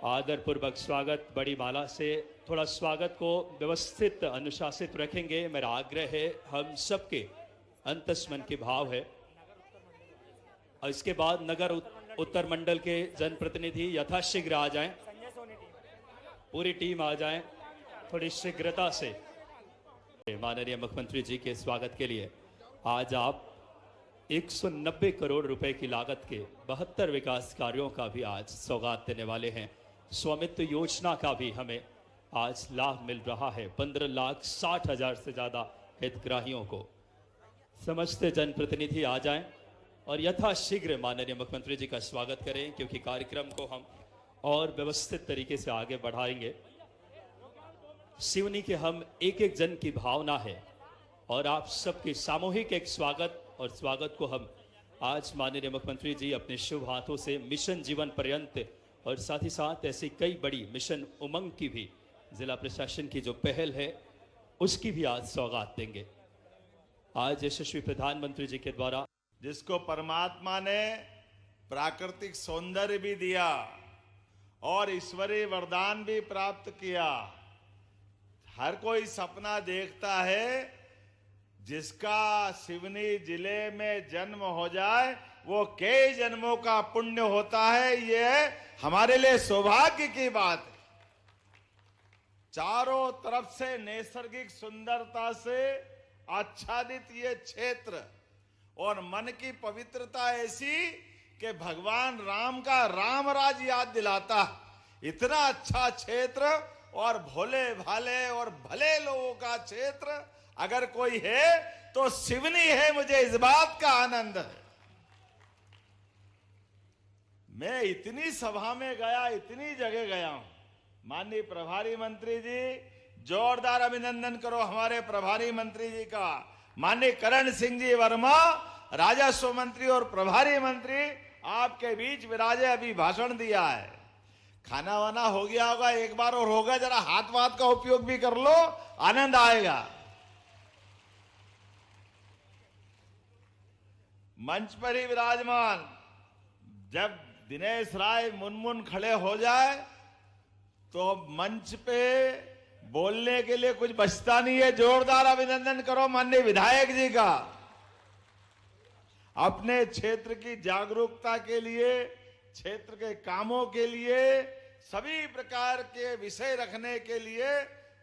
आदरपूर्वक स्वागत बड़ी माला से। थोड़ा स्वागत को व्यवस्थित अनुशासित रखेंगे, मेरा आग्रह है, हम सबके अंतस मन के भाव है। और इसके बाद नगर उत्तर मंडल के जनप्रतिनिधि यथाशीघ्र आ जाएं, पूरी टीम आ जाएं थोड़ी शीघ्रता से माननीय मुख्यमंत्री जी के स्वागत के लिए। आज आप 190 करोड़ रुपए की लागत के 72 विकास कार्यों का भी आज सौगात देने वाले हैं। स्वामित्व योजना का भी हमें आज लाभ मिल रहा है 15,60,000 से ज्यादा हितग्राहियों को। समस्त जनप्रतिनिधि आ जाएं और यथाशीघ्र माननीय मुख्यमंत्री जी का स्वागत करें, क्योंकि कार्यक्रम को हम और व्यवस्थित तरीके से आगे बढ़ाएंगे। सिवनी के हम एक एक जन की भावना है और आप सबके सामूहिक एक स्वागत, और स्वागत को हम आज माननीय मुख्यमंत्री जी अपने शुभ हाथों से मिशन जीवन पर्यंत, और साथ ही साथ ऐसी कई बड़ी मिशन उमंग की भी जिला प्रशासन की जो पहल है उसकी भी आज सौगात देंगे। आज यशस्वी प्रधानमंत्री जी के द्वारा, जिसको परमात्मा ने प्राकृतिक सौंदर्य भी दिया और ईश्वरीय वरदान भी प्राप्त किया। हर कोई सपना देखता है जिसका सिवनी जिले में जन्म हो जाए वो कई जन्मों का पुण्य होता है। ये हमारे लिए सौभाग्य की बात है। चारों तरफ से नैसर्गिक सुंदरता से आच्छादित ये क्षेत्र और मन की पवित्रता ऐसी कि भगवान राम का राम राज याद दिलाता। इतना अच्छा क्षेत्र और भोले भाले और भले लोगों का क्षेत्र अगर कोई है तो सिवनी है। मुझे इस बात का आनंद है। मैं इतनी सभा में गया, इतनी जगह गया हूं। माननीय प्रभारी मंत्री जी, जोरदार अभिनंदन करो हमारे प्रभारी मंत्री जी का। माननीय करण सिंह जी वर्मा, राजस्व मंत्री और प्रभारी मंत्री आपके बीच विराजे, अभी भाषण दिया है। खाना वाना हो गया होगा, एक बार और होगा, जरा हाथ वाथ का उपयोग भी कर लो, आनंद आएगा। मंच पर ही विराजमान, जब दिनेश राय मुनमुन खड़े हो जाए तो मंच पे बोलने के लिए कुछ बचता नहीं है। जोरदार अभिनंदन करो माननीय विधायक जी का। अपने क्षेत्र की जागरूकता के लिए, क्षेत्र के कामों के लिए, सभी प्रकार के विषय रखने के लिए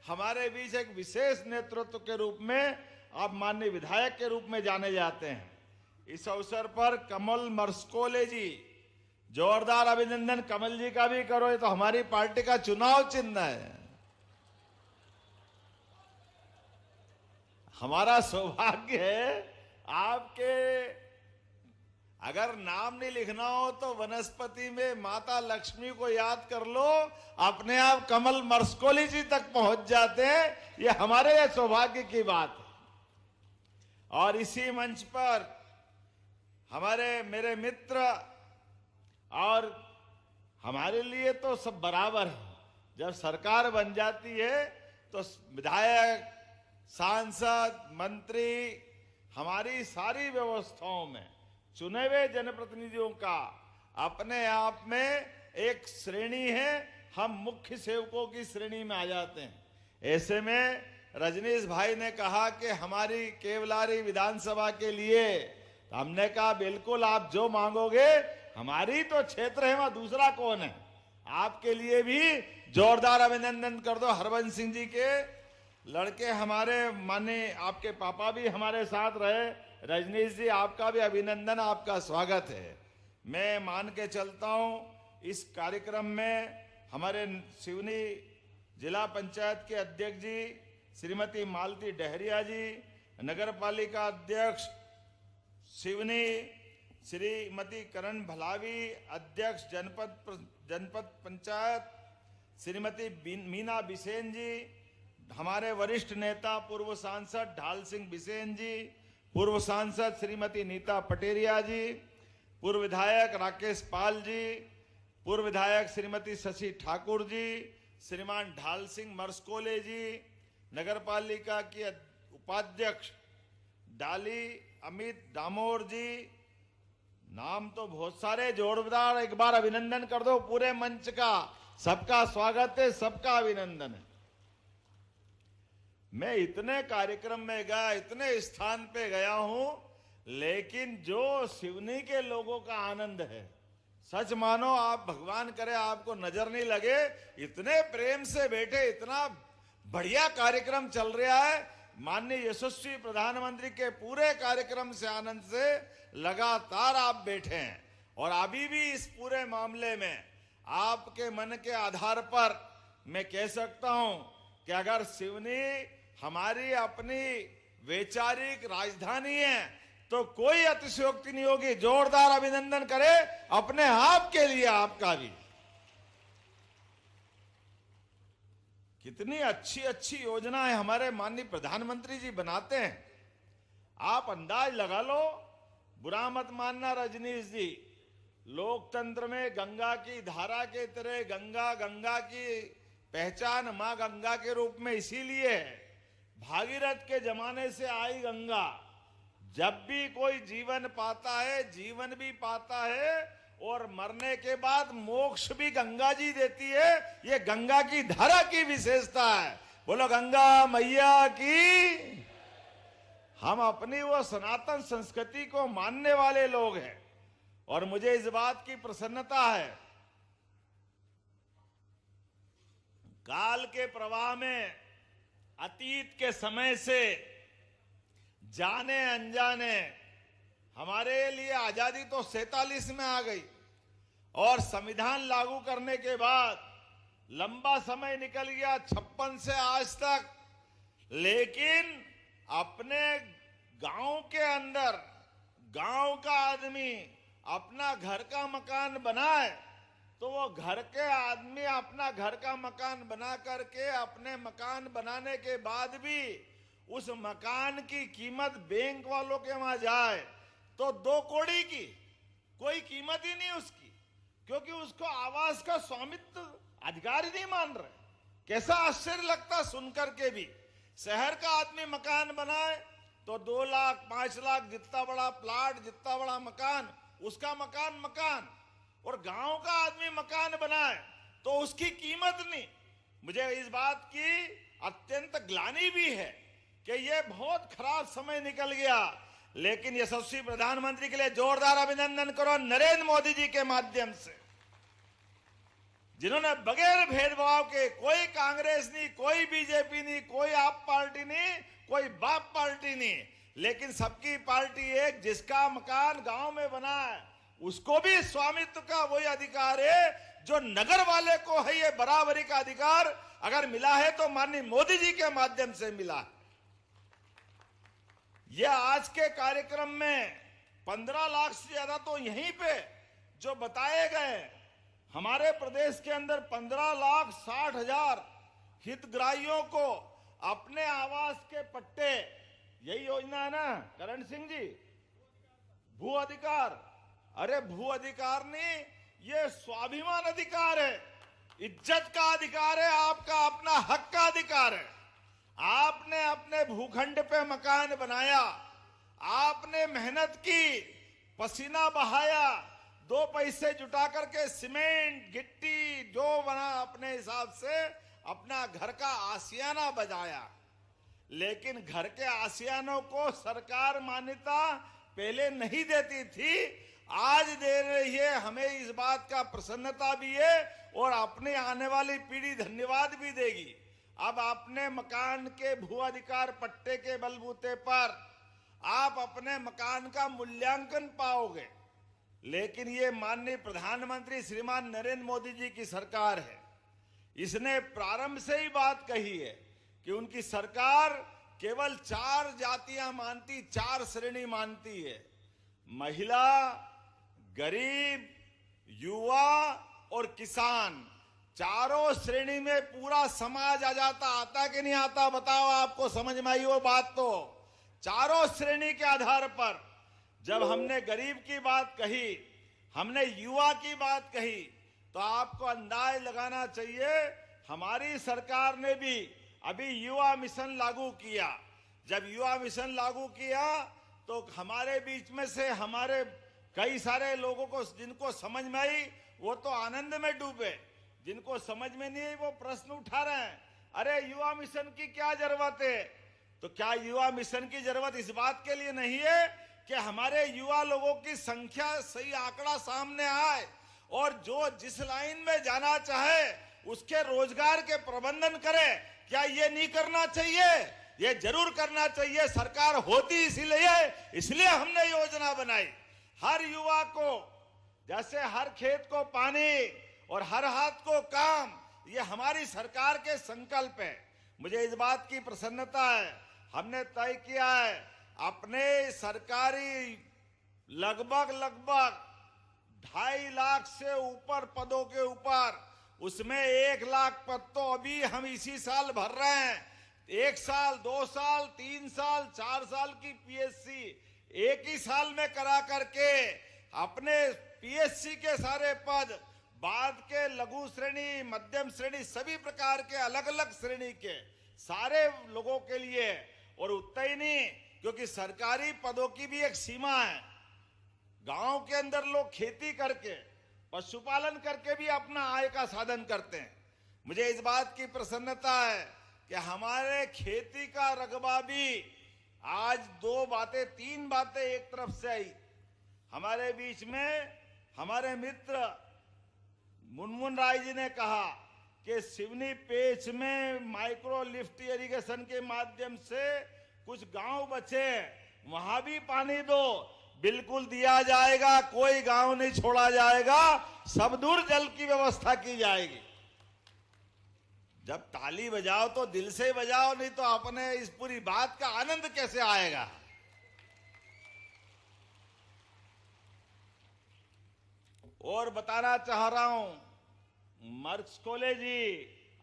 हमारे बीच एक विशेष नेतृत्व के रूप में आप माननीय विधायक के रूप में जाने जाते हैं। इस अवसर पर कमल मर्सकोले जी, जोरदार अभिनंदन कमल जी का भी करो। ये तो हमारी पार्टी का चुनाव चिन्ह है। हमारा सौभाग्य है आपके, अगर नाम नहीं लिखना हो तो वनस्पति में माता लक्ष्मी को याद कर लो, अपने आप कमल मर्सकोली जी तक पहुंच जाते हैं। ये हमारे लिए सौभाग्य की बात है। और इसी मंच पर हमारे मेरे मित्र, और हमारे लिए तो सब बराबर है। जब सरकार बन जाती है तो विधायक, सांसद, मंत्री, हमारी सारी व्यवस्थाओं में चुने हुए जनप्रतिनिधियों का अपने आप में एक श्रेणी है। हम मुख्य सेवकों की श्रेणी में आ जाते हैं। ऐसे में रजनीश भाई ने कहा कि हमारी केवलारी विधानसभा के लिए, हमने कहा बिल्कुल आप जो मांगोगे, हमारी तो क्षेत्र है, वहां दूसरा कौन है। आपके लिए भी जोरदार अभिनंदन कर दो। हरबंस सिंह जी के लड़के हमारे, माने आपके पापा भी हमारे साथ रहे। रजनीश जी, आपका भी अभिनंदन, आपका स्वागत है। मैं मान के चलता हूं इस कार्यक्रम में हमारे सिवनी जिला पंचायत के अध्यक्ष जी श्रीमती मालती डहरिया जी, नगर पालिका अध्यक्ष सिवनी श्रीमती करण भलावी, अध्यक्ष जनपद पंचायत श्रीमती मीना बिसेन जी, हमारे वरिष्ठ नेता पूर्व सांसद ढाल सिंह बिसेन जी, पूर्व सांसद श्रीमती नीता पटेरिया जी, पूर्व विधायक राकेश पाल जी, पूर्व विधायक श्रीमती शशि ठाकुर जी, श्रीमान ढाल सिंह मर्सकोले जी, नगर पालिका की उपाध्यक्ष डाली अमित डामोर जी, नाम तो बहुत सारे, जोरदार एक बार अभिनंदन कर दो पूरे मंच का। सबका स्वागत है, सबका अभिनंदन है। मैं इतने कार्यक्रम में गया, इतने स्थान पे गया हूं, लेकिन जो सिवनी के लोगों का आनंद है, सच मानो आप, भगवान करे आपको नजर नहीं लगे, इतने प्रेम से बैठे, इतना बढ़िया कार्यक्रम चल रहा है। माननीय यशस्वी प्रधानमंत्री के पूरे कार्यक्रम से आनंद से लगातार आप बैठे हैं। और अभी भी इस पूरे मामले में आपके मन के आधार पर मैं कह सकता हूं कि अगर सिवनी हमारी अपनी वैचारिक राजधानी है तो कोई अतिशयोक्ति नहीं होगी। जोरदार अभिनंदन करें अपने आप के लिए, आपका भी। कितनी अच्छी अच्छी योजनाएं हमारे माननीय प्रधानमंत्री जी बनाते हैं। आप अंदाज लगा लो, बुरा मत मानना रजनीश जी, लोकतंत्र में गंगा की धारा के तरह गंगा की पहचान मां गंगा के रूप में इसीलिए है। भागीरथ के जमाने से आई गंगा, जब भी कोई जीवन पाता है, जीवन भी पाता है, और मरने के बाद मोक्ष भी गंगा जी देती है। ये गंगा की धारा की विशेषता है। बोलो गंगा मैया की। हम अपनी वो सनातन संस्कृति को मानने वाले लोग हैं और मुझे इस बात की प्रसन्नता है, काल के प्रवाह में अतीत के समय से जाने अनजाने हमारे लिए आजादी तो 47 में आ गई और संविधान लागू करने के बाद लंबा समय निकल गया 56 से आज तक, लेकिन अपने गांव के अंदर गांव का आदमी अपना घर का मकान बनाए तो वो घर के आदमी अपना घर का मकान बना करके अपने मकान बनाने के बाद भी उस मकान की कीमत बैंक वालों के वहां जाए तो 2 कौड़ी की कोई कीमत ही नहीं उसकी, क्योंकि उसको आवास का स्वामित्व अधिकार ही नहीं मान रहे। कैसा आश्चर्य लगता सुनकर के भी। शहर का आदमी मकान बनाए तो 2 लाख 5 लाख, जितना बड़ा प्लाट जितना बड़ा मकान उसका मकान, और गांव का आदमी मकान बनाए तो उसकी कीमत नहीं। मुझे इस बात की अत्यंत ग्लानि भी है कि ये बहुत खराब समय निकल गया, लेकिन यशस्वी प्रधानमंत्री के लिए जोरदार अभिनंदन करो नरेंद्र मोदी जी के माध्यम से, जिन्होंने बगैर भेदभाव के, कोई कांग्रेस नहीं, कोई बीजेपी नहीं, कोई आप पार्टी नहीं, कोई बाप पार्टी नहीं, लेकिन सबकी पार्टी एक, जिसका मकान गांव में बना है उसको भी स्वामित्व का वही अधिकार है जो नगर वाले को है। ये बराबरी का अधिकार अगर मिला है तो माननीय मोदी जी के माध्यम से मिला है। यह आज के कार्यक्रम में 15 लाख से ज्यादा तो यहीं पे जो बताए गए, हमारे प्रदेश के अंदर 15,60,000 हितग्राहियों को अपने आवास के पट्टे, यही योजना है ना करण सिंह जी, भू अधिकार। अरे भू अधिकार नहीं, ये स्वाभिमान अधिकार है, इज्जत का अधिकार है, आपका अपना हक का अधिकार है। आपने अपने भूखंड पे मकान बनाया, आपने मेहनत की, पसीना बहाया, 2 पैसे जुटा करके सीमेंट गिट्टी जो बना अपने हिसाब से अपना घर का आशियाना बजाया, लेकिन घर के आशियानों को सरकार मान्यता पहले नहीं देती थी, आज दे रही है। हमें इस बात का प्रसन्नता भी है और अपने आने वाली पीढ़ी धन्यवाद भी देगी। अब अपने मकान के भू अधिकार पट्टे के बलबूते पर आप अपने मकान का मूल्यांकन पाओगे, लेकिन ये माननीय प्रधानमंत्री श्रीमान नरेंद्र मोदी जी की सरकार है। इसने प्रारंभ से ही बात कही है कि उनकी सरकार केवल 4 जातियां मानती, 4 श्रेणी मानती है, महिला, गरीब, युवा और किसान। चारों श्रेणी में पूरा समाज आ जाता, आता कि नहीं आता बताओ, आपको समझ में आई वो बात। तो चारों श्रेणी के आधार पर जब हमने गरीब की बात कही, हमने युवा की बात कही, तो आपको अंदाज लगाना चाहिए हमारी सरकार ने भी अभी युवा मिशन लागू किया। जब युवा मिशन लागू किया तो हमारे बीच में से हमारे कई सारे लोगों को, जिनको समझ में आई वो तो आनंद में डूबे, जिनको समझ में नहीं आई वो प्रश्न उठा रहे हैं, अरे युवा मिशन की क्या जरूरत है? तो क्या युवा मिशन की जरूरत इस बात के लिए नहीं है कि हमारे युवा लोगों की संख्या, सही आंकड़ा सामने आए और जो जिस लाइन में जाना चाहे उसके रोजगार के प्रबंधन करे? क्या ये नहीं करना चाहिए? ये जरूर करना चाहिए। सरकार होती इसलिए हमने योजना बनाई। हर युवा को, जैसे हर खेत को पानी और हर हाथ को काम, ये हमारी सरकार के संकल्प है। मुझे इस बात की प्रसन्नता है, हमने तय किया है अपने सरकारी लगभग 2.5 लाख से ऊपर पदों के ऊपर, उसमें 1 लाख पद तो अभी हम इसी साल भर रहे हैं। 1 साल, 2 साल, 3 साल, 4 साल की पीएससी एक ही साल में करा करके अपने पीएससी के सारे पद, बाद के लघु श्रेणी, मध्यम श्रेणी, सभी प्रकार के अलग अलग श्रेणी के सारे लोगों के लिए। और उतना ही नहीं, क्योंकि सरकारी पदों की भी एक सीमा है। गांव के अंदर लोग खेती करके, पशुपालन करके भी अपना आय का साधन करते हैं। मुझे इस बात की प्रसन्नता है कि हमारे खेती का रकबा भी आज दो बातें, तीन बातें एक तरफ से आई। हमारे बीच में हमारे मित्र मुनमुन राय जी ने कहा कि सिवनी पेच में माइक्रो लिफ्ट इरिगेशन के माध्यम से कुछ गांव बचे, वहां भी पानी दो। बिल्कुल दिया जाएगा, कोई गांव नहीं छोड़ा जाएगा, सब दूर जल की व्यवस्था की जाएगी। जब ताली बजाओ तो दिल से बजाओ, नहीं तो अपने इस पूरी बात का आनंद कैसे आएगा। और बताना चाह रहा हूं, मर्सकोले जी,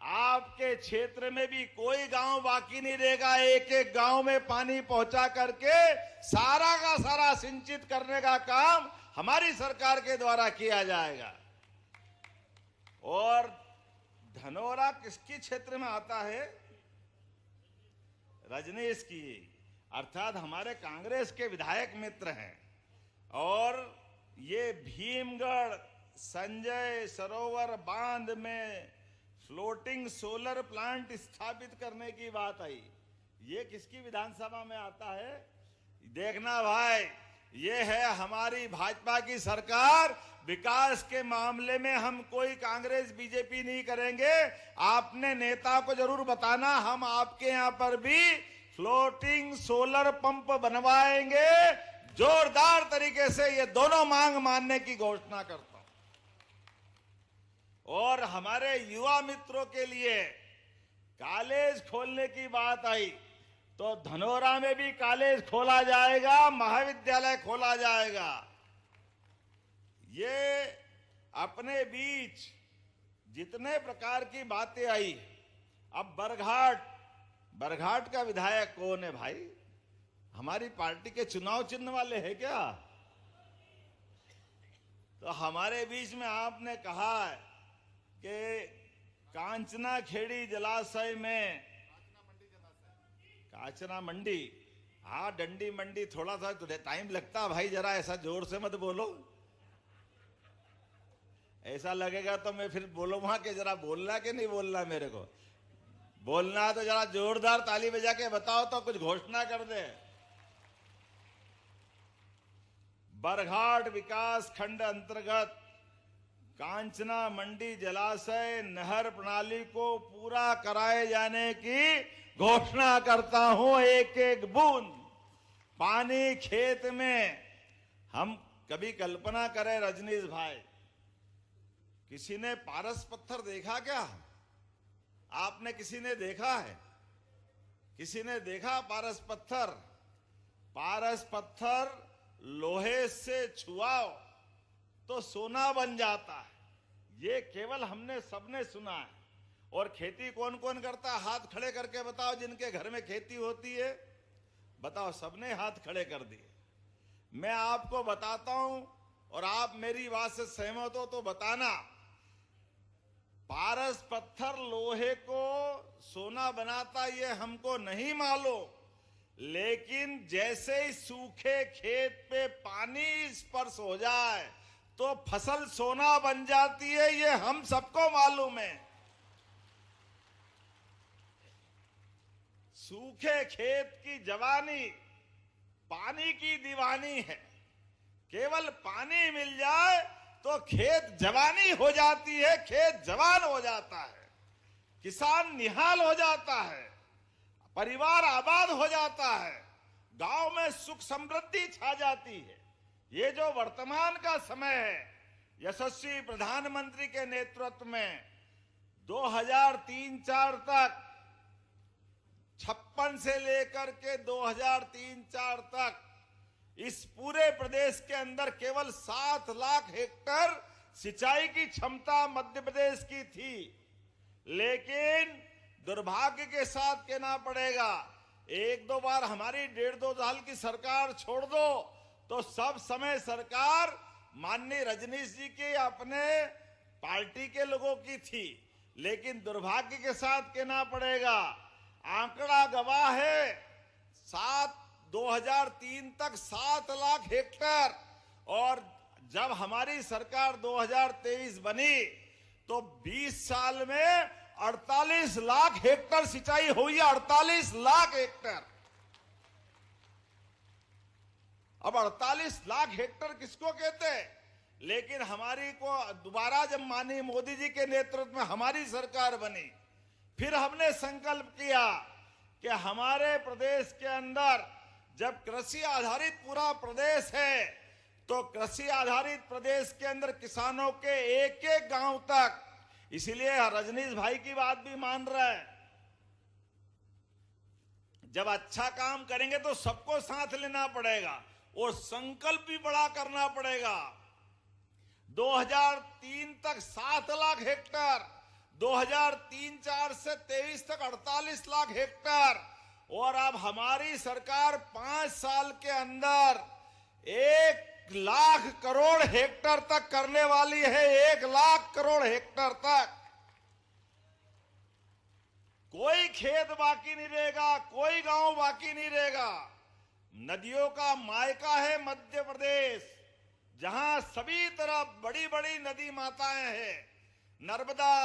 आपके क्षेत्र में भी कोई गांव बाकी नहीं रहेगा। एक एक गांव में पानी पहुंचा करके सारा का सारा सिंचित करने का काम हमारी सरकार के द्वारा किया जाएगा। और धनोरा किसकी क्षेत्र में आता है? रजनीश की, अर्थात हमारे कांग्रेस के विधायक मित्र हैं। और ये भीमगढ़ संजय सरोवर बांध में फ्लोटिंग सोलर प्लांट स्थापित करने की बात आई, ये किसकी विधानसभा में आता है? देखना भाई, ये है हमारी भाजपा की सरकार। विकास के मामले में हम कोई कांग्रेस बीजेपी नहीं करेंगे। आपने नेता को जरूर बताना, हम आपके यहां पर भी फ्लोटिंग सोलर पंप बनवाएंगे। जोरदार तरीके से ये दोनों मांग मानने की घोषणा करता हूं। और हमारे युवा मित्रों के लिए कॉलेज खोलने की बात आई, तो धनोरा में भी कॉलेज खोला जाएगा, महाविद्यालय खोला जाएगा। ये अपने बीच जितने प्रकार की बातें आई। अब बरघाट का विधायक कौन है भाई? हमारी पार्टी के चुनाव चिन्ह वाले हैं क्या? तो हमारे बीच में आपने कहा है कि कांचना खेड़ी जलाशय में, कांचना मंडी, हाँ डंडी मंडी, थोड़ा सा टाइम लगता भाई, जरा ऐसा जोर से मत बोलो। ऐसा लगेगा तो मैं फिर बोलूंगा कि जरा बोलना कि नहीं बोलना। मेरे को बोलना तो जरा जोरदार ताली बजा के बताओ, तो कुछ घोषणा कर दे। बरघाट विकास खंड अंतर्गत कांचना मंडी जलाशय नहर प्रणाली को पूरा कराए जाने की घोषणा करता हूं। एक एक बूंद पानी खेत में। हम कभी कल्पना करें रजनीश भाई, किसी ने पारस पत्थर देखा क्या? आपने किसी ने देखा है? किसी ने देखा पारस पत्थर? पारस पत्थर लोहे से छुआओ तो सोना बन जाता है, ये केवल हमने सबने सुना है। और खेती कौन कौन करता है? हाथ खड़े करके बताओ, जिनके घर में खेती होती है बताओ। सबने हाथ खड़े कर दिए। मैं आपको बताता हूं और आप मेरी बात से सहमत हो तो बताना। पारस पत्थर लोहे को सोना बनाता ये हमको नहीं मालूम, लेकिन जैसे ही सूखे खेत पे पानी स्पर्श हो जाए तो फसल सोना बन जाती है, ये हम सबको मालूम है। सूखे खेत की जवानी पानी की दीवानी है। केवल पानी मिल जाए तो खेत जवानी हो जाती है, खेत जवान हो जाता है, किसान निहाल हो जाता है, परिवार आबाद हो जाता है, गांव में सुख समृद्धि छा जाती है। ये जो वर्तमान का समय है, यशस्वी प्रधानमंत्री के नेतृत्व में 2003-4 तक 56 से लेकर के 2003-4 तक इस पूरे प्रदेश के अंदर केवल 7 लाख हेक्टेयर सिंचाई की क्षमता मध्य प्रदेश की थी। लेकिन दुर्भाग्य के साथ कहना पड़ेगा, एक दो बार हमारी 1.5-2 साल की सरकार छोड़ दो तो सब समय सरकार माननीय रजनीश जी के अपने पार्टी के लोगों की थी। लेकिन दुर्भाग्य के साथ कहना पड़ेगा, आंकड़ा गवाह है, 2003 तक 7 लाख हेक्टेयर, और जब हमारी सरकार 2023 बनी तो 20 साल में 48 लाख हेक्टेयर सिंचाई हुई है। 48 लाख हेक्टेयर। अब 48 लाख हेक्टेयर किसको कहते हैं? लेकिन हमारी को दोबारा जब माननीय मोदी जी के नेतृत्व में हमारी सरकार बनी, फिर हमने संकल्प किया कि हमारे प्रदेश के अंदर जब कृषि आधारित पूरा प्रदेश है, तो कृषि आधारित प्रदेश के अंदर किसानों के एक एक गांव तक, इसीलिए रजनीश भाई की बात भी मान रहा है, जब अच्छा काम करेंगे तो सबको साथ लेना पड़ेगा और संकल्प भी बड़ा करना पड़ेगा। 2003 तक 7 लाख हेक्टेयर, 2003-4 से 23 तक 48 लाख हेक्टेयर, और अब हमारी सरकार 5 साल के अंदर 1 लाख करोड़ हेक्टेयर तक करने वाली है। 1 लाख करोड़ हेक्टेयर तक कोई खेत बाकी नहीं रहेगा, कोई गांव बाकी नहीं रहेगा। नदियों का मायका है मध्य प्रदेश, जहां सभी तरफ बड़ी बड़ी नदी माताएं हैं। नर्मदा,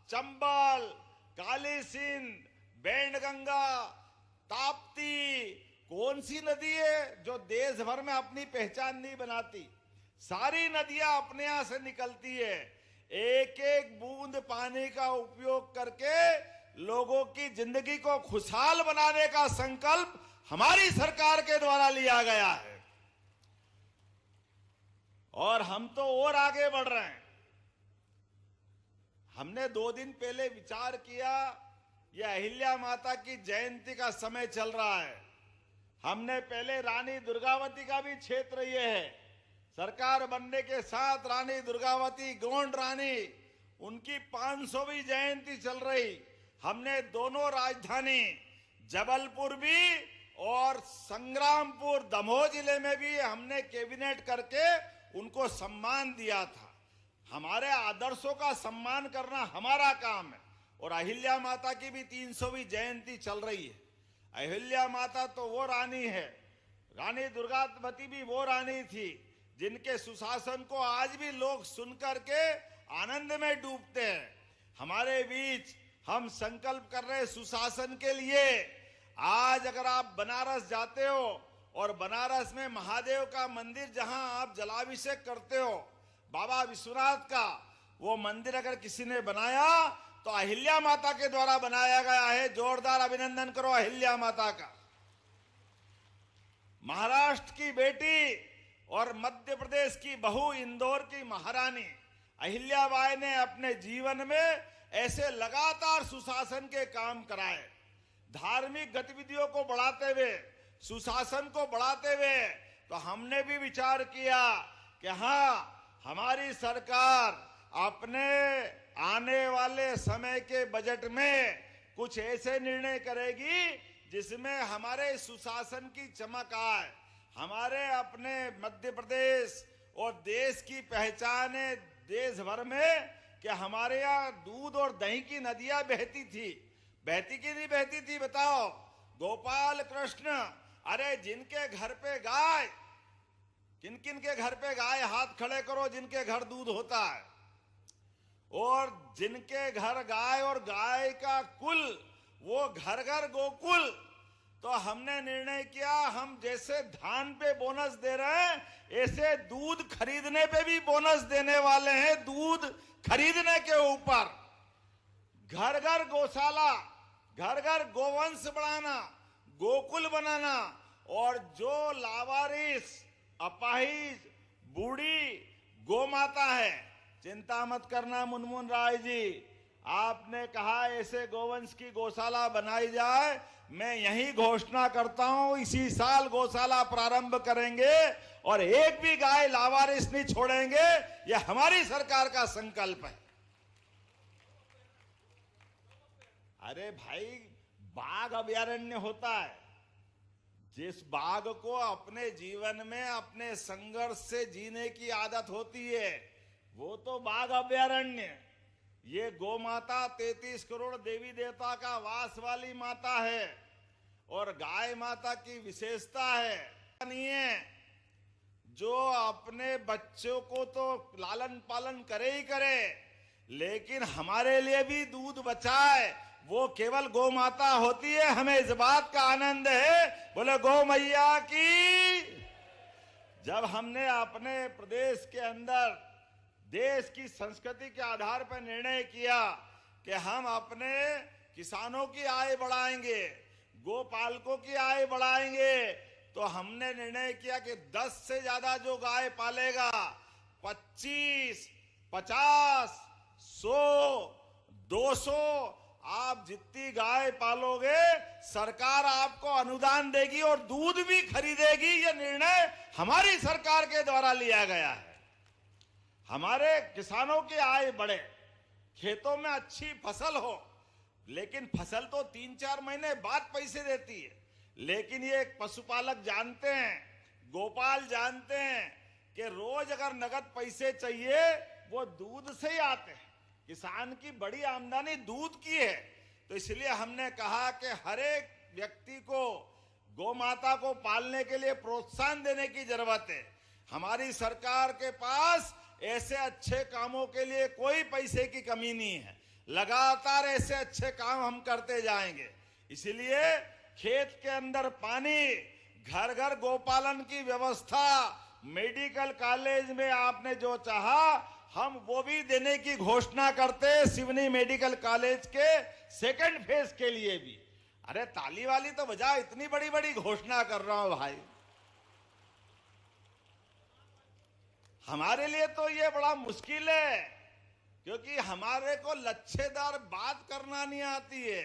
चंबल, काली सिंध, बैनगंगा, ताप्ती, कौन सी नदी है जो देश भर में अपनी पहचान नहीं बनाती? सारी नदियां अपने यहां से निकलती है। एक एक बूंद पानी का उपयोग करके लोगों की जिंदगी को खुशहाल बनाने का संकल्प हमारी सरकार के द्वारा लिया गया है, और हम तो और आगे बढ़ रहे हैं। हमने 2 दिन पहले विचार किया, यह अहिल्या माता की जयंती का समय चल रहा है। हमने पहले रानी दुर्गावती का भी क्षेत्र ये है, सरकार बनने के साथ रानी दुर्गावती, गोंड रानी, उनकी 500वीं जयंती चल रही। हमने दोनों राजधानी जबलपुर भी और संग्रामपुर दमोह जिले में भी हमने कैबिनेट करके उनको सम्मान दिया था। हमारे आदर्शों का सम्मान करना हमारा काम है। और अहिल्या माता की भी 300वीं जयंती चल रही है। अहिल्या माता तो वो रानी है, रानी दुर्गावती भी वो रानी थी जिनके सुशासन को आज भी लोग सुन करके आनंद में डूबते हैं। हमारे बीच हम संकल्प कर रहे सुशासन के लिए। आज अगर आप बनारस जाते हो और बनारस में महादेव का मंदिर जहां आप जलाभिषेक करते हो, बाबा विश्वनाथ का वो मंदिर अगर किसी ने बनाया तो अहिल्या माता के द्वारा बनाया गया है। जोरदार अभिनंदन करो अहिल्या माता का। महाराष्ट्र की बेटी और मध्य प्रदेश की बहू, इंदौर की महारानी अहिल्याबाई ने अपने जीवन में ऐसे लगातार सुशासन के काम कराए। धार्मिक गतिविधियों को बढ़ाते हुए, सुशासन को बढ़ाते हुए, तो हमने भी विचार किया कि हाँ, हमारी सरकार अपने आने वाले समय के बजट में कुछ ऐसे निर्णय करेगी जिसमें हमारे सुशासन की चमक आए। हमारे अपने मध्य प्रदेश और देश की पहचान है देश भर में कि हमारे यहाँ दूध और दही की नदियां बहती थी। बहती की नहीं बहती थी बताओ? गोपाल कृष्ण, अरे जिनके घर पे गाय, किन किन के घर पे गाय, हाथ खड़े करो जिनके घर दूध होता है। और जिनके घर गाय और गाय का कुल, वो घर घर गोकुल। तो हमने निर्णय किया, हम जैसे धान पे बोनस दे रहे हैं, ऐसे दूध खरीदने पे भी बोनस देने वाले हैं। दूध खरीदने के ऊपर घर घर गौशाला, घर घर गोवंश बढ़ाना, गोकुल बनाना, और जो लावारिस, अपाहिज, बूढ़ी गौ माता है, चिंता मत करना मुनमुन राय जी, आपने कहा ऐसे गोवंश की गौशाला बनाई जाए। मैं यही घोषणा करता हूं, इसी साल गौशाला प्रारंभ करेंगे और एक भी गाय लावारिस नहीं छोड़ेंगे। यह हमारी सरकार का संकल्प है। अरे भाई, बाघ अभयारण्य होता है, जिस बाघ को अपने जीवन में अपने संघर्ष से जीने की आदत होती है, वो तो बाघ अभयारण्य। ये गौ माता 33 करोड़ देवी देवता का वास वाली माता है, और गाय माता की विशेषता है नहीं है, जो अपने बच्चों को तो लालन पालन करे ही करे, लेकिन हमारे लिए भी दूध बचाए, वो केवल गौ माता होती है। हमें इस बात का आनंद है। बोले गौ मैया की, जब हमने अपने प्रदेश के अंदर देश की संस्कृति के आधार पर निर्णय किया कि हम अपने किसानों की आय बढ़ाएंगे, गोपालकों की आय बढ़ाएंगे, तो हमने निर्णय किया कि 10 से ज्यादा जो गाय पालेगा 25, 50, 100, 200 आप जितनी गाय पालोगे सरकार आपको अनुदान देगी और दूध भी खरीदेगी। यह निर्णय हमारी सरकार के द्वारा लिया गया है। हमारे किसानों की आय बढ़े, खेतों में अच्छी फसल हो, लेकिन फसल तो 3-4 महीने बाद पैसे देती है। लेकिन ये एक पशुपालक जानते हैं, गोपाल जानते हैं कि रोज अगर नगद पैसे चाहिए वो दूध से ही आते हैं। किसान की बड़ी आमदनी दूध की है। तो इसलिए हमने कहा कि हर एक व्यक्ति को गौ माता को पालने के लिए प्रोत्साहन देने की जरूरत है। हमारी सरकार के पास ऐसे अच्छे कामों के लिए कोई पैसे की कमी नहीं है। लगातार ऐसे अच्छे काम हम करते जाएंगे। इसलिए खेत के अंदर पानी, घर घर गोपालन की व्यवस्था, मेडिकल कॉलेज में आपने जो चाहा हम वो भी देने की घोषणा करते हैं। सिवनी मेडिकल कॉलेज के 2nd फेज के लिए भी। अरे ताली वाली तो बजा, इतनी बड़ी बड़ी घोषणा कर रहा हूं भाई। हमारे लिए तो ये बड़ा मुश्किल है, क्योंकि हमारे को लच्छेदार बात करना नहीं आती है,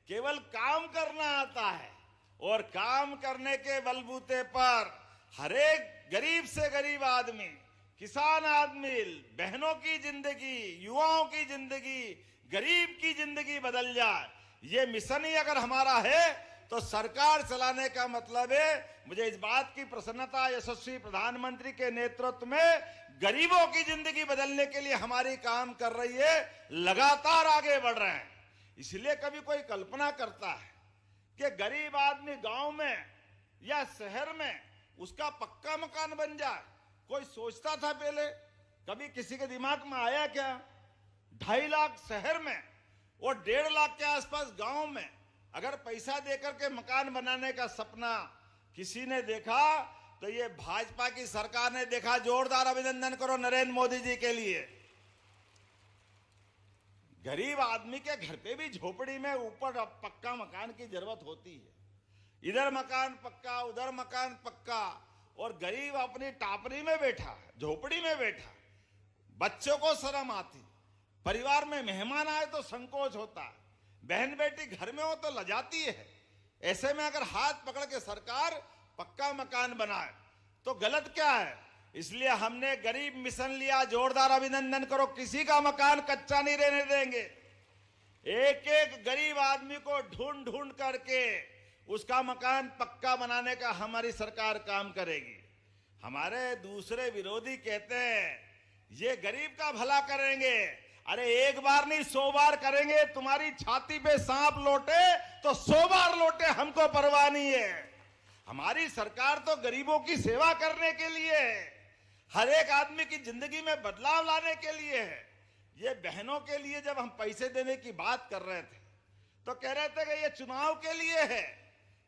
केवल काम करना आता है। और काम करने के बलबूते पर हर एक गरीब से गरीब आदमी, किसान आदमी, बहनों की जिंदगी, युवाओं की जिंदगी, गरीब की जिंदगी बदल जाए, ये मिशन ही अगर हमारा है तो सरकार चलाने का मतलब है। मुझे इस बात की प्रसन्नता, यशस्वी प्रधानमंत्री के नेतृत्व में गरीबों की जिंदगी बदलने के लिए हमारी काम कर रही है, लगातार आगे बढ़ रहे हैं। इसलिए कभी कोई कल्पना करता है कि गरीब आदमी गांव में या शहर में उसका पक्का मकान बन जाए, कोई सोचता था पहले? कभी किसी के दिमाग में आया क्या? 2.5 लाख शहर में और 1.5 लाख के आसपास गांव में अगर पैसा देकर के मकान बनाने का सपना किसी ने देखा तो ये भाजपा की सरकार ने देखा। जोरदार अभिनंदन करो नरेंद्र मोदी जी के लिए। गरीब आदमी के घर पे भी झोपड़ी में ऊपर पक्का मकान की जरूरत होती है। इधर मकान पक्का, उधर मकान पक्का, और गरीब अपनी टापरी में बैठा, झोपड़ी में बैठा। बच्चों को शर्म आती, परिवार में मेहमान आए तो संकोच होता है, बहन बेटी घर में हो तो लजाती है। ऐसे में अगर हाथ पकड़ के सरकार पक्का मकान बनाए तो गलत क्या है? इसलिए हमने गरीब मिशन लिया। जोरदार अभिनंदन करो। किसी का मकान कच्चा नहीं रहने देंगे। एक एक गरीब आदमी को ढूंढ ढूंढ करके उसका मकान पक्का बनाने का हमारी सरकार काम करेगी। हमारे दूसरे विरोधी कहते हैं ये गरीब का भला करेंगे। अरे एक बार नहीं 100 बार करेंगे। तुम्हारी छाती पे सांप लौटे तो 100 बार लौटे, हमको परवाह नहीं है। हमारी सरकार तो गरीबों की सेवा करने के लिए है, हर एक आदमी की जिंदगी में बदलाव लाने के लिए है। ये बहनों के लिए जब हम पैसे देने की बात कर रहे थे तो कह रहे थे कि ये चुनाव के लिए है,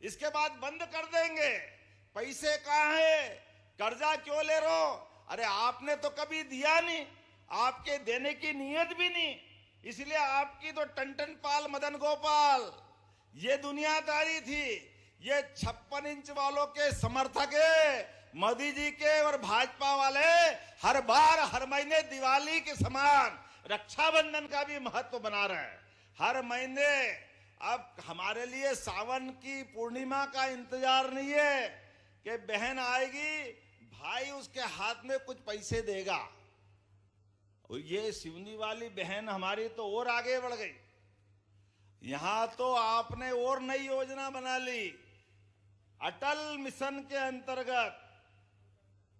इसके बाद बंद कर देंगे। पैसे कहाँ है? कर्जा क्यों ले रहे हो? अरे आपने तो कभी दिया नहीं, आपके देने की नीयत भी नहीं, इसलिए आपकी तो टन पाल मदन गोपाल ये दुनियादारी थी। ये 56 इंच वालों के समर्थक है मोदी जी के और भाजपा वाले। हर बार हर महीने दिवाली के समान रक्षाबंधन का भी महत्व बना रहे हैं। हर महीने अब हमारे लिए सावन की पूर्णिमा का इंतजार नहीं है कि बहन आएगी, भाई उसके हाथ में कुछ पैसे देगा। और ये सिवनी वाली बहन हमारी तो और आगे बढ़ गई। यहां तो आपने और नई योजना बना ली। अटल मिशन के अंतर्गत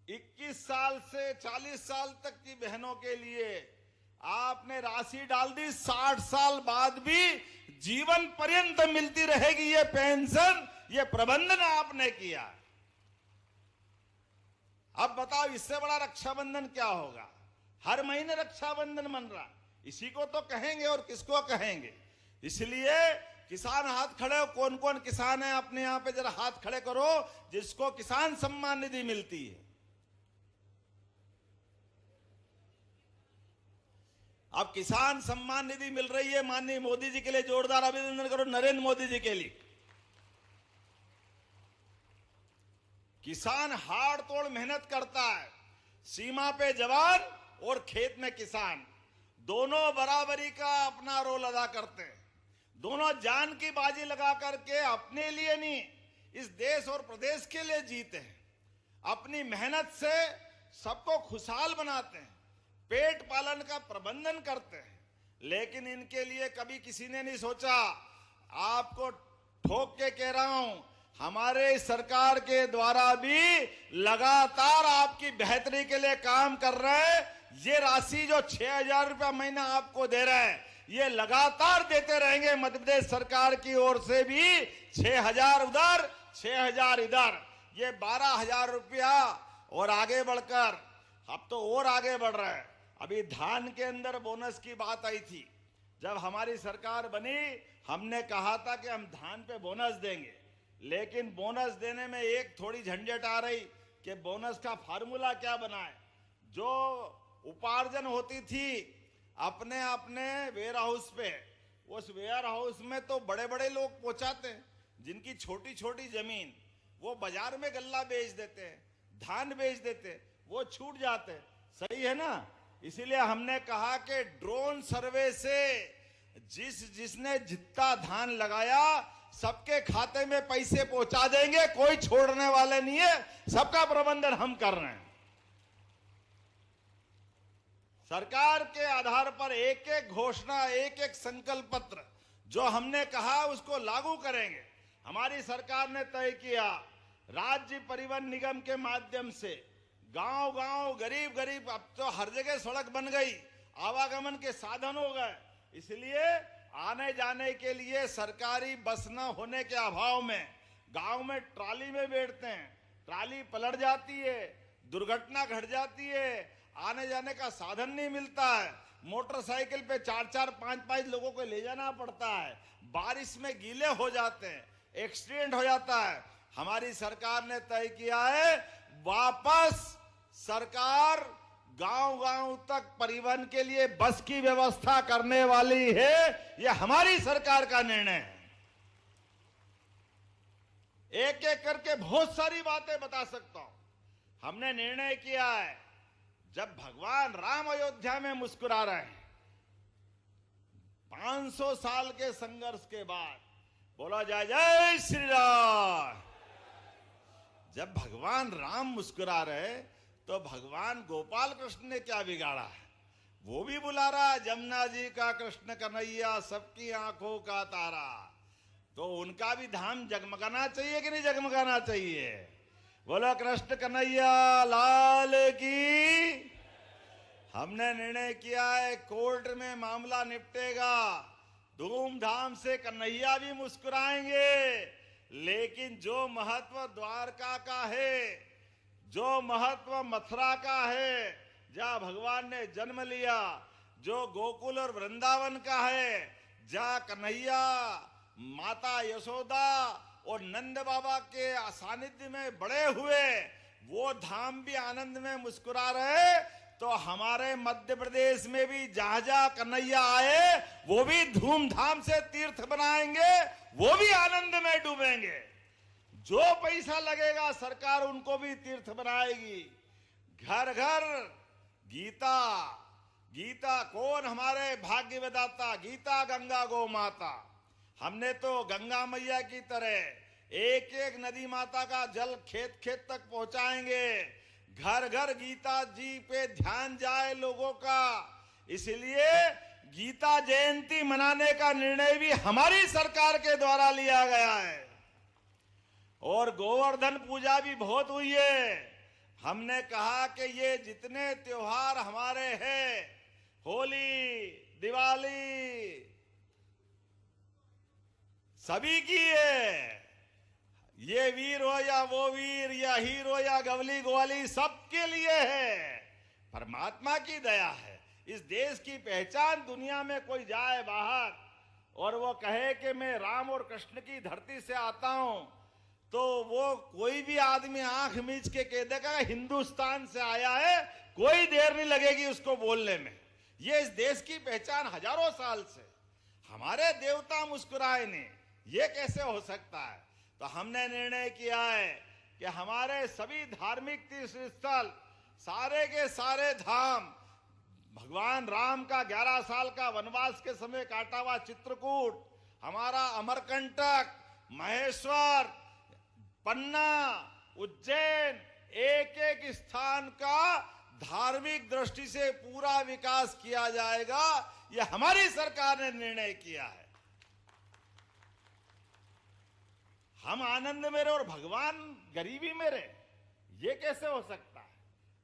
21 साल से 40 साल तक की बहनों के लिए आपने राशि डाल दी। 60 साल बाद भी जीवन पर्यंत मिलती रहेगी ये पेंशन। ये प्रबंधन आपने किया। अब बताओ इससे बड़ा रक्षाबंधन क्या होगा? हर महीने रक्षाबंधन मन रहा, इसी को तो कहेंगे और किसको कहेंगे। इसलिए किसान हाथ खड़े हो। कौन कौन किसान है अपने यहां पे जरा हाथ खड़े करो जिसको किसान सम्मान निधि मिलती है। अब किसान सम्मान निधि मिल रही है माननीय मोदी जी के लिए जोरदार अभिनंदन करो, नरेंद्र मोदी जी के लिए। किसान हाड़ तोड़ मेहनत करता है, सीमा पे जवान और खेत में किसान, दोनों बराबरी का अपना रोल अदा करते हैं। दोनों जान की बाजी लगा करके अपने लिए नहीं, इस देश और प्रदेश के लिए जीते हैं। अपनी मेहनत से सबको खुशहाल बनाते हैं, पेट पालन का प्रबंधन करते हैं। लेकिन इनके लिए कभी किसी ने नहीं सोचा, आपको ठोक के कह रहा हूं, हमारे सरकार के द्वारा भी लगातार आपकी बेहतरी के लिए काम कर रहे हैं। ये राशि जो 6,000 रुपया महीना आपको दे रहे हैं, ये लगातार देते रहेंगे। मध्य प्रदेश सरकार की ओर से भी 6,000 उधर 6,000 इधर, ये 12,000 रुपया और आगे बढ़कर अब तो और आगे बढ़ रहा है। अभी धान के अंदर बोनस की बात आई थी, जब हमारी सरकार बनी हमने कहा था कि हम धान पे बोनस देंगे, लेकिन बोनस देने में एक थोड़ी झंझट आ रही कि बोनस का फार्मूला क्या बनाए। जो उपार्जन होती थी अपने अपने वेयर हाउस पे, उस वेयर हाउस में तो बड़े बड़े लोग पहुंचाते हैं, जिनकी छोटी छोटी जमीन वो बाजार में गल्ला बेच देते हैं, धान बेच देते हैं, वो छूट जाते हैं। सही है ना? इसीलिए हमने कहा कि ड्रोन सर्वे से जिसने जितना धान लगाया सबके खाते में पैसे पहुंचा देंगे, कोई छोड़ने वाले नहीं है, सबका प्रबंधन हम कर रहे हैं। सरकार के आधार पर एक एक घोषणा, एक एक संकल्प पत्र जो हमने कहा उसको लागू करेंगे। हमारी सरकार ने तय किया राज्य परिवहन निगम के माध्यम से गांव गांव गरीब गरीब, अब तो हर जगह सड़क बन गई, आवागमन के साधन हो गए, इसलिए आने जाने के लिए सरकारी बस न होने के अभाव में गांव में ट्राली में बैठते हैं, ट्राली पलट जाती है, दुर्घटना घट जाती है, आने जाने का साधन नहीं मिलता है, मोटरसाइकिल पे 4-4, 5-5 लोगों को ले जाना पड़ता है, बारिश में गीले हो जाते हैं, एक्सीडेंट हो जाता है। हमारी सरकार ने तय किया है वापस सरकार गांव-गांव तक परिवहन के लिए बस की व्यवस्था करने वाली है। यह हमारी सरकार का निर्णय है। एक एक करके बहुत सारी बातें बता सकता हूं। हमने निर्णय किया है, जब भगवान राम अयोध्या में मुस्कुरा रहे हैं, 500 साल के संघर्ष के बाद, बोला जय जय श्री राम। जब भगवान राम मुस्कुरा रहे तो भगवान गोपाल कृष्ण ने क्या बिगाड़ा है? वो भी बुला रहा, जमुना जी का कृष्ण कन्हैया सबकी आंखों का तारा। तो उनका भी धाम जगमगाना चाहिए कि नहीं जगमगाना चाहिए? बोलो कृष्ण कन्हैया लाल की। हमने निर्णय किया है कोर्ट में मामला निपटेगा, धूमधाम से कन्हैया भी मुस्कुराएंगे, लेकिन जो महत्व द्वारका का है, जो महत्व मथुरा का है, जहाँ भगवान ने जन्म लिया, जो गोकुल और वृंदावन का है, जहाँ कन्हैया, माता यशोदा और नंद बाबा के सानिध्य में बड़े हुए, वो धाम भी आनंद में मुस्कुरा रहे। तो हमारे मध्य प्रदेश में भी जहां जहां कन्हैया आए वो भी धूमधाम से तीर्थ बनाएंगे, वो भी आनंद में डूबेंगे। जो पैसा लगेगा सरकार उनको भी तीर्थ बनाएगी। घर घर गीता, गीता कौन? हमारे भाग्य विधाता गीता गंगा गौ माता। हमने तो गंगा मैया की तरह एक एक नदी माता का जल खेत खेत तक पहुंचाएंगे। घर घर गीता जी पे ध्यान जाए लोगों का। इसलिए गीता जयंती मनाने का निर्णय भी हमारी सरकार के द्वारा लिया गया है। और गोवर्धन पूजा भी बहुत हुई है। हमने कहा कि ये जितने त्योहार हमारे हैं, होली, दिवाली, सभी की है। ये वीर हो या वो वीर, या हीरो या गवली ग्वाली, सबके लिए है। परमात्मा की दया है। इस देश की पहचान, दुनिया में कोई जाए बाहर और वो कहे कि मैं राम और कृष्ण की धरती से आता हूं, तो वो कोई भी आदमी आंख मीच के कह देगा हिंदुस्तान से आया है, कोई देर नहीं लगेगी उसको बोलने में। ये इस देश की पहचान हजारों साल से। हमारे देवता मुस्कुराए नहीं, ये कैसे हो सकता है? तो हमने निर्णय किया है कि हमारे सभी धार्मिक तीर्थ स्थल, सारे के सारे धाम, भगवान राम का 11 साल का वनवास के समय काटा हुआ चित्रकूट, हमारा अमरकंटक, महेश्वर, पन्ना, उज्जैन, एक एक स्थान का धार्मिक दृष्टि से पूरा विकास किया जाएगा। यह हमारी सरकार ने निर्णय किया है। हम आनंद में रहे और भगवान गरीबी में रहे, ये कैसे हो सकता है?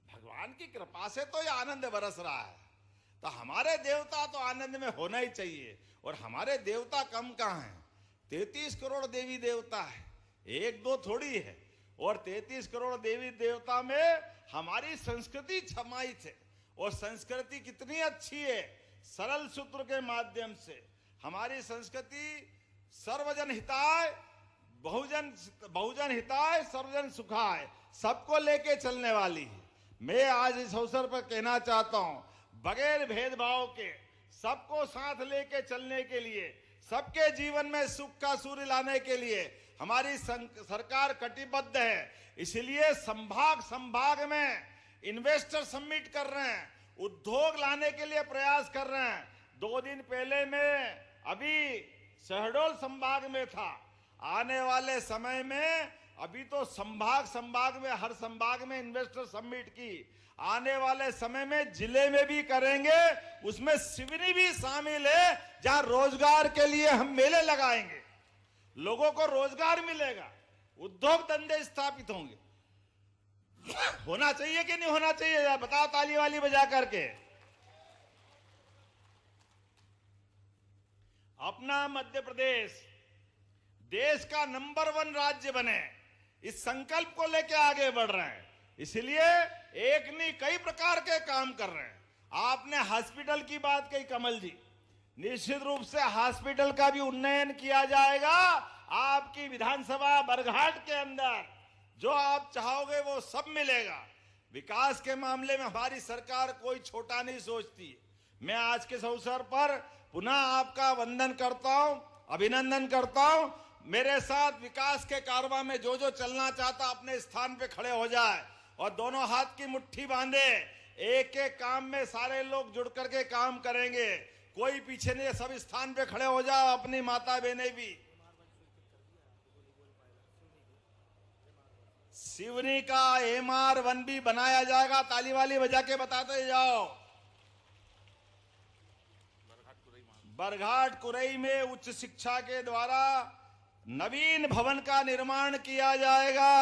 भगवान की कृपा से तो ये आनंद बरस रहा है। तो हमारे देवता तो आनंद में होना ही चाहिए। और हमारे देवता कम कहां हैं? 33 करोड़ देवी देवता है, एक दो थोड़ी है। और 33 करोड़ देवी देवता में हमारी संस्कृति समाहित है। और संस्कृति कितनी अच्छी है, सरल सूत्र के माध्यम से। हमारी संस्कृति सर्वजन हिताय, बहुजन हिताय, सर्वजन सुखाय, सबको लेके चलने वाली है। मैं आज इस अवसर पर कहना चाहता हूं, बगैर भेदभाव के सबको साथ लेके चलने के लिए, सबके जीवन में सुख का सूर्य लाने के लिए हमारी सरकार कटिबद्ध है। इसलिए संभाग में इन्वेस्टर समिट कर रहे हैं, उद्योग लाने के लिए प्रयास कर रहे हैं। 2 दिन पहले मैं अभी शहडोल संभाग में था। आने वाले समय में, अभी तो संभाग में, हर संभाग में इन्वेस्टर समिट की, आने वाले समय में जिले में भी करेंगे। उसमें सिवनी भी शामिल है, जहां रोजगार के लिए हम मेले लगाएंगे, लोगों को रोजगार मिलेगा, उद्योग धंधे स्थापित होंगे। होना चाहिए कि नहीं होना चाहिए? बताओ ताली वाली बजा करके। अपना मध्य प्रदेश देश का नंबर 1 राज्य बने, इस संकल्प को लेकर आगे बढ़ रहे हैं। इसलिए एक नहीं कई प्रकार के काम कर रहे हैं। आपने हॉस्पिटल की बात कही कमल जी, निश्चित रूप से हॉस्पिटल का भी उन्नयन किया जाएगा। आपकी विधानसभा बरघाट के अंदर जो आप चाहोगे वो सब मिलेगा। विकास के मामले में हमारी सरकार कोई छोटा नहीं सोचती। मैं आज के इस अवसर पर पुनः आपका वंदन करता हूं, अभिनंदन करता हूं। मेरे साथ विकास के कारवां में जो जो चलना चाहता अपने स्थान पे खड़े हो जाए और दोनों हाथ की मुट्ठी बांधे। एक एक काम में सारे लोग जुड़ करके काम करेंगे, कोई पीछे नहीं, सब स्थान पे खड़े हो जाओ। अपनी माता बहनें भी। सिवनी का MR1 भी बनाया जाएगा, ताली वाली बजा के बताते जाओ। बरघाट कुरई में उच्च शिक्षा के द्वारा नवीन भवन का निर्माण किया जाएगा।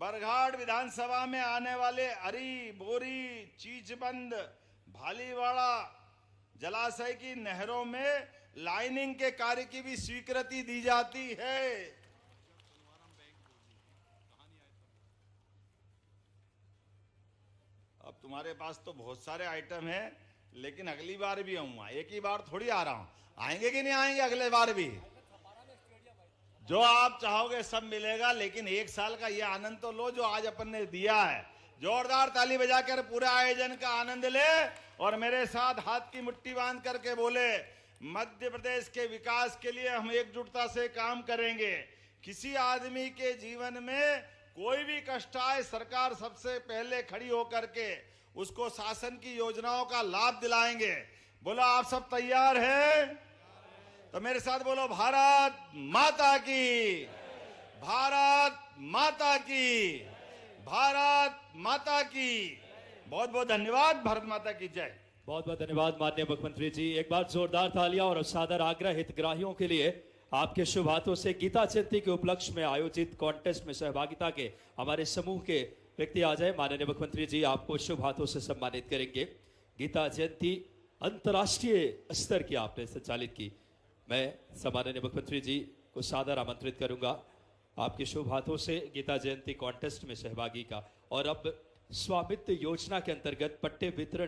बरघाट विधानसभा में आने वाले अरी, बोरी, चीचबंद, भालीवाड़ा जलाशय की नहरों में लाइनिंग के कार्य की भी स्वीकृति दी जाती है। अब तुम्हारे पास तो बहुत सारे आइटम हैं, लेकिन अगली बार भी आऊंगा। एक ही बार थोड़ी आ रहा हूं, आएंगे कि नहीं आएंगे अगले बार भी? जो आप चाहोगे सब मिलेगा, लेकिन 1 साल का ये आनंद तो लो जो आज अपन ने दिया है। जोरदार ताली बजाकर पूरे आयोजन का आनंद ले और मेरे साथ हाथ की मुट्ठी बांध करके बोले, मध्य प्रदेश के विकास के लिए हम एकजुटता से काम करेंगे। किसी आदमी के जीवन में कोई भी कष्ट आए, सरकार सबसे पहले खड़ी होकर के उसको शासन की योजनाओं का लाभ दिलाएंगे। बोलो आप सब तैयार हैं? तो मेरे साथ बोलो, भारत माता की, भारत माता की, भारत माता की। बहुत बहुत धन्यवाद। भारत माता की जय। बहुत बहुत धन्यवाद माननीय मुख्यमंत्री जी। एक बार जोरदार तालियां और सादर आग्रह हितग्राहियों के लिए। आपके शुभ हाथों से गीता जयंती के उपलक्ष्य में आयोजित कॉन्टेस्ट में सहभागिता के हमारे समूह के व्यक्ति आ जाए। माननीय मुख्यमंत्री जी आपको शुभ हाथों से सम्मानित करेंगे। गीता जयंती अंतर्राष्ट्रीय स्तर की आपने संचालित की। मैं सम्माननीय मुख्यमंत्री जी को सादर आमंत्रित करूंगा आपके शुभ हाथों से गीता जयंती कॉन्टेस्ट में सहभागी का। और अब स्वामित्व योजना के अंतर्गत पट्टे वितरण